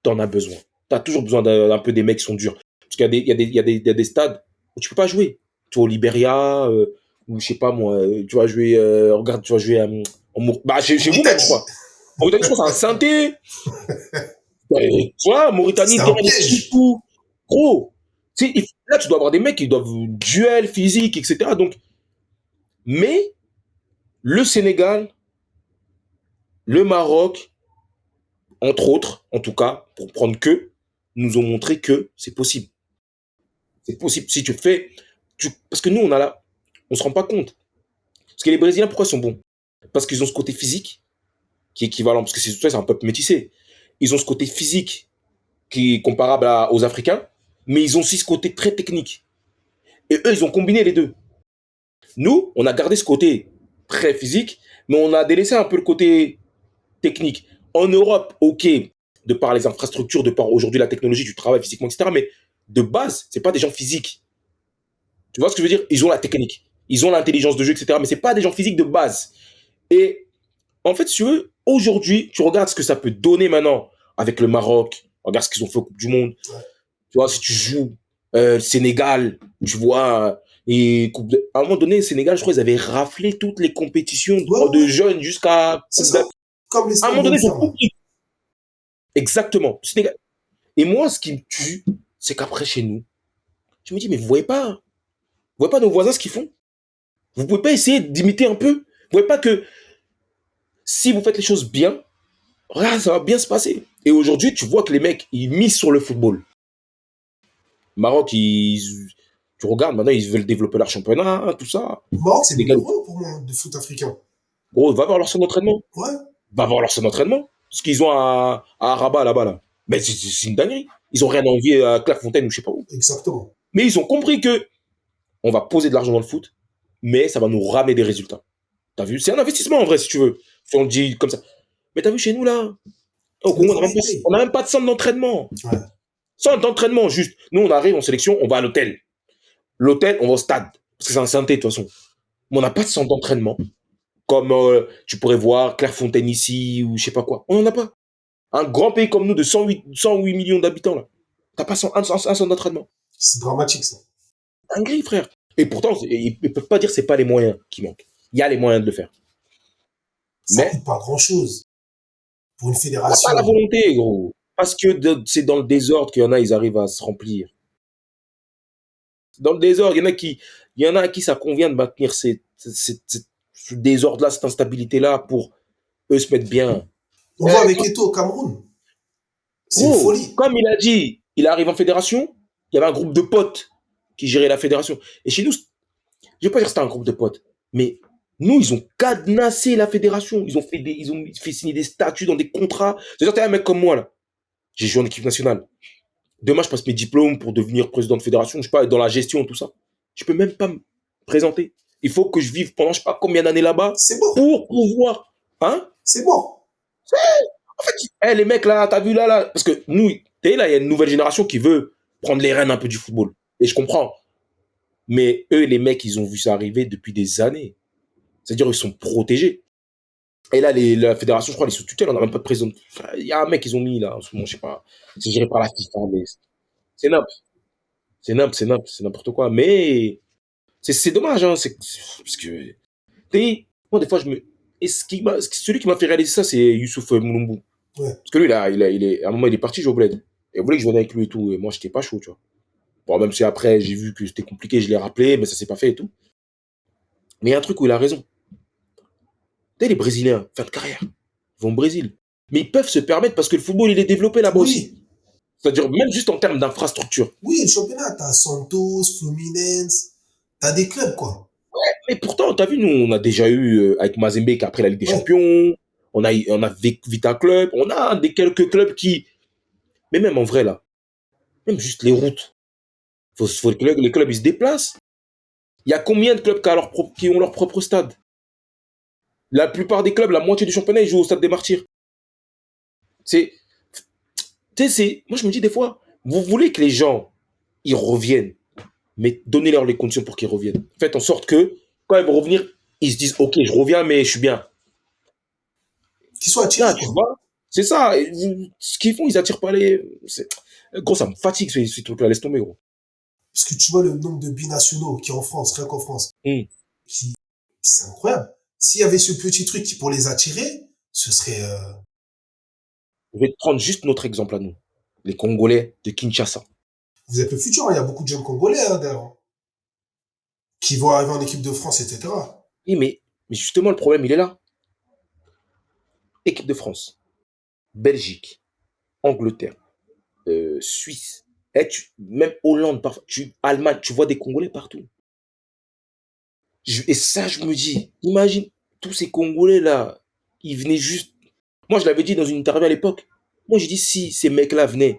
tu en as besoin. Tu as toujours besoin d'un peu des mecs qui sont durs. Parce qu'il y a il y a des stades où tu peux pas jouer. Tu vois, au Libéria, ou je sais pas moi, tu vas jouer, regarde, tu vas jouer bah, chez vous même, je Mauritanie, crois. En Mauritanie, je crois que c'est un synthé. Tu vois, c'est Mauritanie, un terrain de piège. tout. Gros, tu sais, là, tu dois avoir des mecs qui doivent duel, physique, etc. Donc, mais Le Sénégal, le Maroc, entre autres, en tout cas, pour prendre que, nous ont montré que c'est possible. C'est possible. Si tu fais. Parce que nous, on se rend pas compte. Parce que les Brésiliens, pourquoi ils sont bons? Parce qu'ils ont ce côté physique qui est équivalent, parce que c'est un peuple métissé. Ils ont ce côté physique qui est comparable aux Africains, mais ils ont aussi ce côté très technique. Et eux, ils ont combiné les deux. Nous, on a gardé ce côté très physique, mais on a délaissé un peu le côté technique. En Europe, ok, de par les infrastructures, de par aujourd'hui la technologie, du travail physiquement, etc. Mais de base, c'est pas des gens physiques. Tu vois ce que je veux dire? Ils ont la technique, ils ont l'intelligence de jeu, etc. Mais c'est pas des gens physiques de base. Et en fait, si tu veux, aujourd'hui, tu regardes ce que ça peut donner maintenant avec le Maroc. Regarde ce qu'ils ont fait au Coupe du Monde. Ouais. Tu vois, si tu joues Sénégal, tu vois, à un moment donné, Sénégal, je crois, ils avaient raflé toutes les compétitions de jeunes jusqu'à. C'est ça. Comme les À un moment donné, ils ont compris. Exactement. Sénégal. Et moi, ce qui me tue, c'est qu'après, chez nous, je me dis, mais vous voyez pas nos voisins ce qu'ils font? Vous pouvez pas essayer d'imiter un peu? Vous voyez pas que si vous faites les choses bien, regarde, ça va bien se passer. Et aujourd'hui, tu vois que les mecs, ils misent sur le football. Maroc, tu regardes, maintenant, ils veulent développer leur championnat, tout ça. Maroc, c'est numéro 1 pour moi de foot africain. Gros, va voir leur centre d'entraînement. Ouais. Va voir leur centre d'entraînement. Ce qu'ils ont à Rabat, là-bas, là. Mais c'est une dinguerie. Ils ont rien à envier à Clairefontaine ou je sais pas où. Exactement. Mais ils ont compris que on va poser de l'argent dans le foot, mais ça va nous ramener des résultats. T'as vu? C'est un investissement en vrai, si tu veux. Si on le dit comme ça. Mais t'as vu chez nous, là? Au Congo, on n'a même pas de centre d'entraînement. Ouais. Centre d'entraînement, juste. Nous, on arrive en sélection, on va à l'hôtel. L'hôtel, on va au stade. Parce que c'est un synthé, de toute façon. Mais on n'a pas de centre d'entraînement. Comme tu pourrais voir Clairefontaine ici, ou je sais pas quoi. On n'en a pas. Un grand pays comme nous, de 108 millions d'habitants, là. T'as pas un centre d'entraînement. C'est dramatique, ça. Dinguerie, frère. Et pourtant, ils ne peuvent pas dire que c'est pas les moyens qui manquent. Il y a les moyens de le faire. Ça coûte pas grand-chose. Pour une Il n'y a fédération. pas la volonté, gros. Parce que c'est dans le désordre qu'il y en a, ils arrivent à se remplir. Dans le désordre, il y en a à qui ça convient de maintenir ce désordre-là, cette instabilité-là, pour eux se mettre bien. On voit avec Eto'o au Cameroun. C'est une folie. Comme il a dit, il arrive en fédération, il y avait un groupe de potes qui gérait la fédération. Et chez nous, je ne vais pas dire que c'était un groupe de potes, mais nous, ils ont cadenassé la fédération. Ils ont fait signer des statuts dans des contrats. C'est-à-dire, t'es un mec comme moi, là. J'ai joué en équipe nationale. Demain, je passe mes diplômes pour devenir président de fédération. Je sais pas, dans la gestion, tout ça. Je peux même pas me présenter. Il faut que je vive pendant je sais pas combien d'années là-bas. C'est bon. Pour pouvoir. Hein? C'est bon. En fait, les mecs là, t'as vu là. Parce que nous, t'es là, il y a une nouvelle génération qui veut prendre les rênes un peu du football. Et je comprends. Mais eux, les mecs, ils ont vu ça arriver depuis des années. C'est-à-dire, ils sont protégés. Et là, la fédération, je crois, elle est sous tutelle, on n'a même pas de président. Il y a un mec qu'ils ont mis là, en ce moment, je sais pas. C'est géré par la FIFA, mais c'est c'est n'importe quoi. Mais c'est dommage, hein. Parce que, moi, des fois, celui qui m'a fait réaliser ça, c'est Youssouf Moulombou. Ouais. Parce que lui, là, à un moment, il est parti jouer au bled. Et il voulait que je vienne avec lui et tout. Et moi, j'étais pas chaud, tu vois. Bon, même si après, j'ai vu que c'était compliqué, je l'ai rappelé, mais ça s'est pas fait et tout. Mais il y a un truc où il a raison. Les Brésiliens, fin de carrière, ils vont au Brésil. Mais ils peuvent se permettre parce que le football, il est développé là-bas aussi. C'est-à-dire, même juste en termes d'infrastructure. Oui, le championnat, t'as Santos, Fluminense, t'as des clubs, quoi. Ouais, mais pourtant, t'as vu, nous, on a déjà eu, avec Mazembe, qui a pris la Ligue des Champions, on a Vita Club, on a quelques clubs qui... Mais même en vrai, là, même juste les routes, faut que les clubs, ils se déplacent. Il y a combien de clubs qui ont leur propre stade? La plupart des clubs, la moitié du championnat, ils jouent au stade des Martyrs. Moi, je me dis des fois, vous voulez que les gens, ils reviennent, mais donnez-leur les conditions pour qu'ils reviennent. Faites en sorte que, quand ils vont revenir, ils se disent, ok, je reviens, mais je suis bien. Qu'ils soient attirés, tu vois. C'est ça. Ce qu'ils font, ils attirent pas les... Gros, ça me fatigue, ces trucs-là. Laisse tomber, gros. Parce que tu vois le nombre de binationaux qui est en France, rien qu'en France. C'est incroyable. S'il y avait ce petit truc qui pour les attirer, ce serait... Je vais te prendre juste notre exemple à nous. Les Congolais de Kinshasa. Vous êtes le futur, hein. Il y a beaucoup de jeunes Congolais, hein, d'ailleurs, qui vont arriver en équipe de France, etc. Oui, mais Mais justement, le problème, il est là. Équipe de France, Belgique, Angleterre, Suisse, même Hollande, parfois, Allemagne, tu vois des Congolais partout. Et ça, je me dis, imagine, tous ces Congolais-là, ils venaient juste. Moi, je l'avais dit dans une interview à l'époque. Moi, j'ai dit, si ces mecs-là venaient,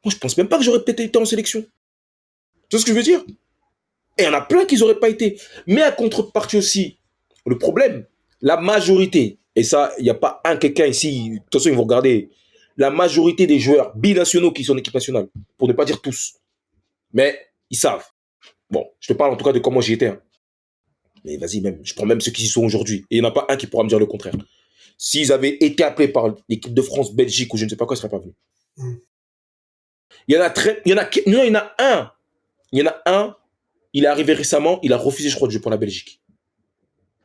moi, je pense même pas que j'aurais peut-être été en sélection. Tu vois ce que je veux dire? Et il y en a plein qui n'auraient pas été. Mais à contrepartie aussi, le problème, la majorité, et ça, il n'y a pas quelqu'un ici, de toute façon, ils vont regarder, la majorité des joueurs binationaux qui sont en équipe nationale, pour ne pas dire tous, mais ils savent. Bon, je te parle en tout cas de comment j'y étais. Hein. Mais vas-y, même, je prends même ceux qui y sont aujourd'hui. Et il n'y en a pas un qui pourra me dire le contraire. S'ils avaient été appelés par l'équipe de France, Belgique ou je ne sais pas quoi, ils ne seraient pas venus. Mm. Il y en a non, il y en a un. Il y en a un, il est arrivé récemment, il a refusé, je crois, de jouer pour la Belgique.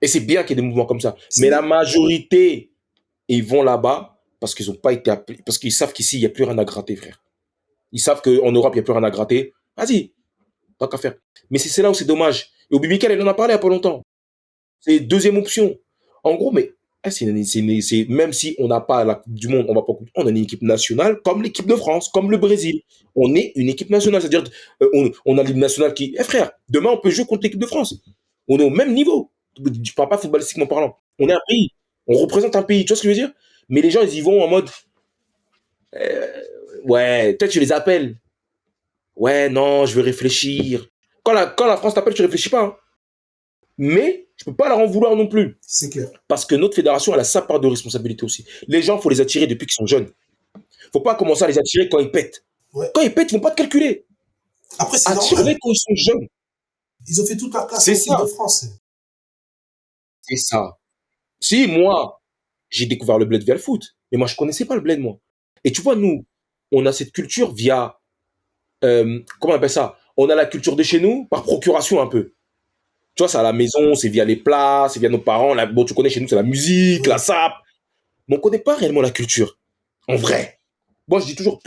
Et c'est bien qu'il y ait des mouvements comme ça. Mais la majorité, ils vont là-bas parce qu'ils n'ont pas été appelés, parce qu'ils savent qu'ici, il n'y a plus rien à gratter, frère. Ils savent qu'en Europe, il n'y a plus rien à gratter. Vas-y, pas qu'à faire. Mais c'est là où c'est dommage. Et au Bibical, il en a parlé il n'y a pas longtemps. C'est deuxième option. En gros, mais même si on n'a pas la Coupe du Monde, on a une équipe nationale comme l'équipe de France, comme le Brésil. On est une équipe nationale. C'est-à-dire on a l'équipe nationale qui... frère, demain, on peut jouer contre l'équipe de France. On est au même niveau. Je ne parle pas footballistiquement parlant. On est un pays. On représente un pays. Tu vois ce que je veux dire? Mais les gens, ils y vont en mode... ouais, peut-être tu les appelles. Ouais, non, je vais réfléchir. Quand la France t'appelle, tu réfléchis pas. Hein. Mais je peux pas leur en vouloir non plus. C'est clair. Parce que notre fédération, elle a sa part de responsabilité aussi. Les gens, il faut les attirer depuis qu'ils sont jeunes. Faut pas commencer à les attirer quand ils pètent. Ouais. Quand ils pètent, ils vont pas te calculer. Après, c'est attirer quand ils sont jeunes. Ils ont fait toute leur classe en équipe de France. C'est ça. Si, moi, j'ai découvert le bled via le foot. Mais moi, je connaissais pas le bled, moi. Et tu vois, nous, on a cette culture via... comment on appelle ça? On a la culture de chez nous par procuration un peu. Tu vois, c'est à la maison, c'est via les plats, c'est via nos parents. Bon, tu connais chez nous, c'est la musique, la sape. Mais on connaît pas réellement la culture. En vrai. Moi, je dis toujours,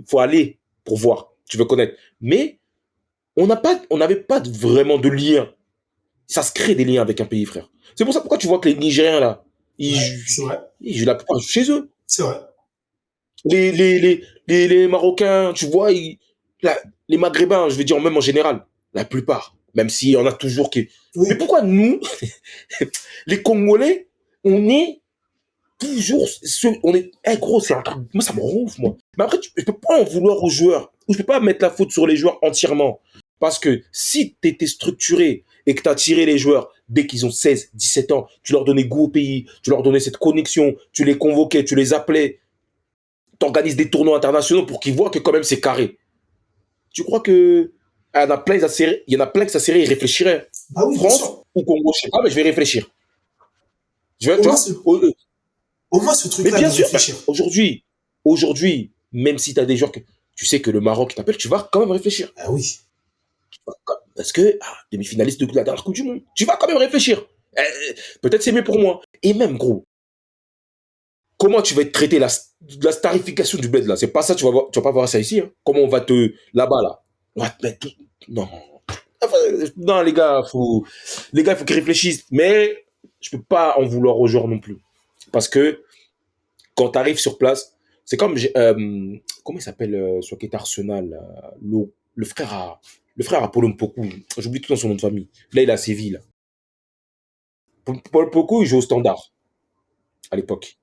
faut aller pour voir. Tu veux connaître. Mais on n'avait pas vraiment de lien. Ça se crée des liens avec un pays, frère. C'est pour ça pourquoi tu vois que les Nigériens, là, ils jouent la plupart chez eux. C'est vrai. Les Marocains, tu vois, les Maghrébins, je veux dire même en général, la plupart. Même s'il y en a toujours qui... Oui. Mais pourquoi nous, les Congolais, on est toujours... gros, c'est un truc... Moi, ça me rend ouf, moi. Mais après, je peux pas en vouloir aux joueurs. Ou je peux pas mettre la faute sur les joueurs entièrement. Parce que si tu étais structuré et que tu as tiré les joueurs dès qu'ils ont 16, 17 ans, tu leur donnais goût au pays, tu leur donnais cette connexion, tu les convoquais, tu les appelais, tu organises des tournois internationaux pour qu'ils voient que quand même c'est carré. Tu crois que il y en a plein qui s'asseraient, ils réfléchiraient. Ah oui, France ou Congo, je sais pas, mais je vais réfléchir. Au moins ce truc-là, mais bien sûr, aujourd'hui, même si tu as des joueurs que tu sais que le Maroc t'appelle, tu vas quand même réfléchir. Ah oui. Parce que, demi-finaliste de la dernière Coupe du Monde, tu vas quand même réfléchir. Peut-être c'est mieux pour moi. Et même, gros, comment tu vas te traiter la starification du bled, là? C'est pas ça, tu vas pas voir ça ici. Hein. Comment on va là-bas, là? On va te mettre tout... Non. Enfin, non, les gars, il faut qu'ils réfléchissent. Mais je peux pas en vouloir aux joueurs non plus. Parce que quand tu arrives sur place, c'est comme... comment il s'appelle, celui qui est Arsenal, le frère à Paul Mpoku. J'oublie tout dans son nom de famille. Là, il est à Séville. Là. Paul Mpoku, il joue au Standard. À l'époque.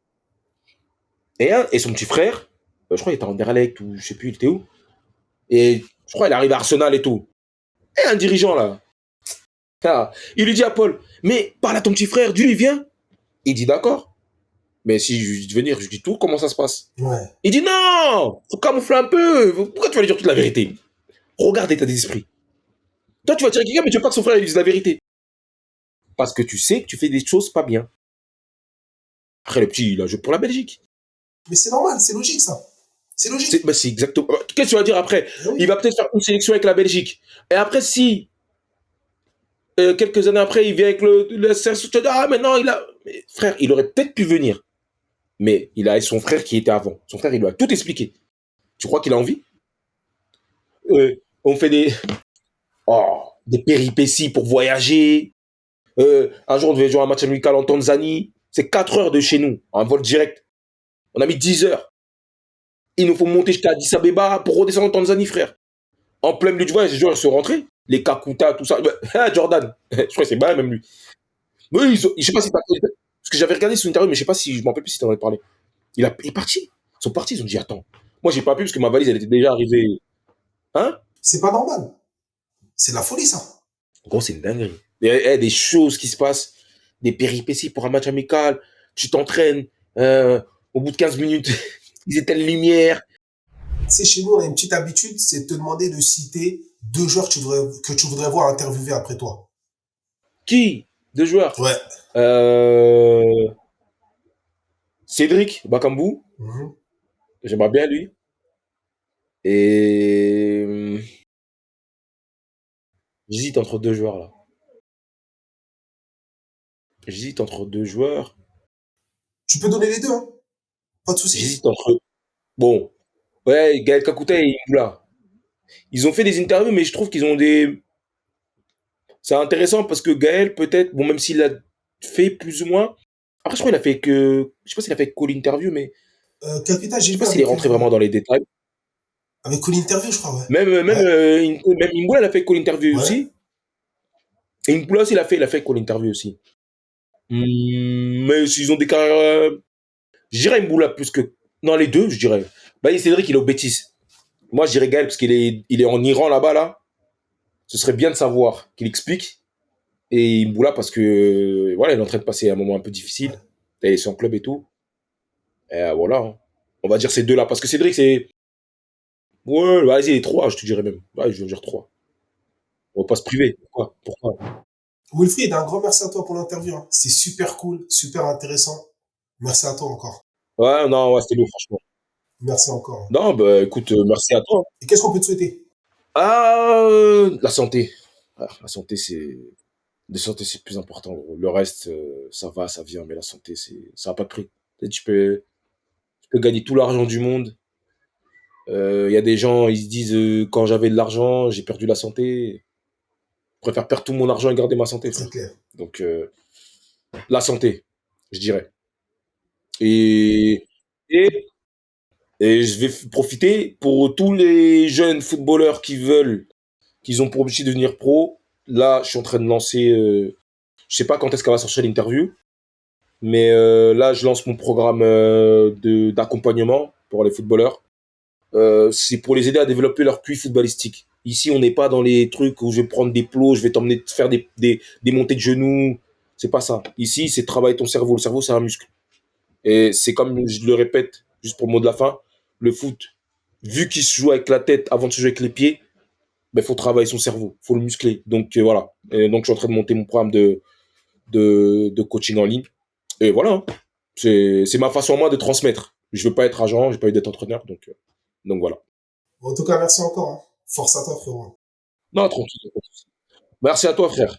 Et son petit frère, je crois qu'il était en Anderlecht ou je sais plus, il était où. Et je crois qu'il arrive à Arsenal et tout. Et un dirigeant là, il lui dit à Paul, mais parle à ton petit frère, dis-lui, viens. Il dit d'accord. Mais si je veux venir, je dis tout, comment ça se passe? Ouais. Il dit non, faut camoufler un peu. Pourquoi tu vas lui dire toute la vérité? Regarde l'état d'esprit. Toi, tu vas dire à quelqu'un, mais tu veux pas que son frère lui dise la vérité. Parce que tu sais que tu fais des choses pas bien. Après, le petit, il a joué pour la Belgique. Mais c'est normal, c'est logique ça. C'est logique. C'est exactement. Qu'est-ce que tu vas dire après? Oui. Il va peut-être faire une sélection avec la Belgique. Et après, si quelques années après, il vient avec le SRS, tu vas dire, ah, mais non, mais, frère, il aurait peut-être pu venir. Mais il a son frère qui était avant. Son frère, il lui a tout expliqué. Tu crois qu'il a envie? On fait des péripéties pour voyager. Un jour, on devait jouer un match amical en Tanzanie. C'est 4 heures de chez nous, un vol direct. On a mis 10 heures. Il nous faut monter jusqu'à Addis Abeba pour redescendre en Tanzanie, frère. En plein milieu du voyage, les joueurs sont rentrés. Les Kakuta, tout ça. Jordan, je crois que c'est bien, même lui. Oui, je sais pas si t'as. Parce que j'avais regardé son interview, mais je sais pas si je m'en rappelle plus si t'en avais parlé. Il est parti. Ils sont partis, ils ont dit attends. Moi, j'ai pas pu parce que ma valise, elle était déjà arrivée. Hein? C'est pas normal. C'est de la folie, ça. Gros, c'est une dinguerie. Des choses qui se passent, des péripéties pour un match amical. Tu t'entraînes. Au bout de 15 minutes, ils éteignent la lumière. Tu sais, chez nous, on a une petite habitude, c'est de te demander de citer 2 joueurs que tu voudrais voir interviewer après toi. Qui? Deux joueurs. Ouais. Euh, Cédric Bakambu. Mhm. J'aimerais bien lui. Et j'hésite entre deux joueurs là. J'hésite entre deux joueurs. Tu peux donner les deux, hein. Pas de souci. J'hésite entre. Bon, ouais, Gaël Kakuta et Imboula. Ils ont fait des interviews, mais je trouve qu'ils ont des. C'est intéressant parce que Gaël, peut-être, bon, même s'il a fait plus ou moins. Après, je crois qu'il a fait que. Je sais pas s'il a fait call interview, mais Calcutta, je j'ai sais vu pas s'il est rentré vraiment dans les détails. avec Colin Interview, je crois, ouais. Même, Ouais. même Imboula, il a fait call interview Ouais. aussi. Et Imboula aussi, il a fait call interview aussi. Mais s'ils ont des carrières. Je dirais Imboula plus que. Non, les deux, je dirais. Bah, Cédric, il est au Betis. Moi, je dirais Gaël parce qu'il est en Iran là-bas, là. Ce serait bien de savoir qu'il explique. Et Imboula parce que, voilà, il est en train de passer un moment un peu difficile. Ouais. Il est son club et tout. Et voilà, hein. On va dire ces deux-là. Parce que Cédric, c'est. Ouais, vas-y, les trois, je te dirais même. Ouais, je vais dire trois. On va pas se priver. Pourquoi? Wilfried, un grand merci à toi pour l'interview, hein. C'était super cool, super intéressant. Merci à toi encore. Ouais, non, ouais, c'était lourd, franchement. Merci encore, hein. Non, bah écoute, merci à toi. Et qu'est-ce qu'on peut te souhaiter? Ah, la santé. Ah, la santé, c'est. La santé, c'est plus important, gros. Le reste, ça va, ça vient, mais la santé, ça n'a pas de prix. Tu sais, tu peux gagner tout l'argent du monde. Il y a des gens, ils se disent, quand j'avais de l'argent, j'ai perdu la santé. Je préfère perdre tout mon argent et garder ma santé, C'est frère. clair. Donc, la santé, je dirais. Et, et, et je vais profiter pour tous les jeunes footballeurs qui ont pour objectif de devenir pro. Là, je suis en train de lancer, je sais pas quand est-ce qu'elle va sortir l'interview, mais là, je lance mon programme d'accompagnement pour les footballeurs. C'est pour les aider à développer leur QI footballistique. Ici, on n'est pas dans les trucs où je vais prendre des plots, je vais t'emmener faire des montées de genoux. C'est pas ça. Ici, c'est travailler ton cerveau. Le cerveau, c'est un muscle. Et c'est comme je le répète, juste pour le mot de la fin, le foot, vu qu'il se joue avec la tête avant de se jouer avec les pieds, il faut travailler son cerveau, faut le muscler. Donc voilà. Et donc je suis en train de monter mon programme de coaching en ligne. Et voilà, hein. C'est ma façon à moi de transmettre. Je veux pas être agent, j'ai pas eu d'être entraîneur, donc voilà. Bon, en tout cas, merci encore, hein. Force à toi, frérot. Non, tranquille. Merci à toi, frère.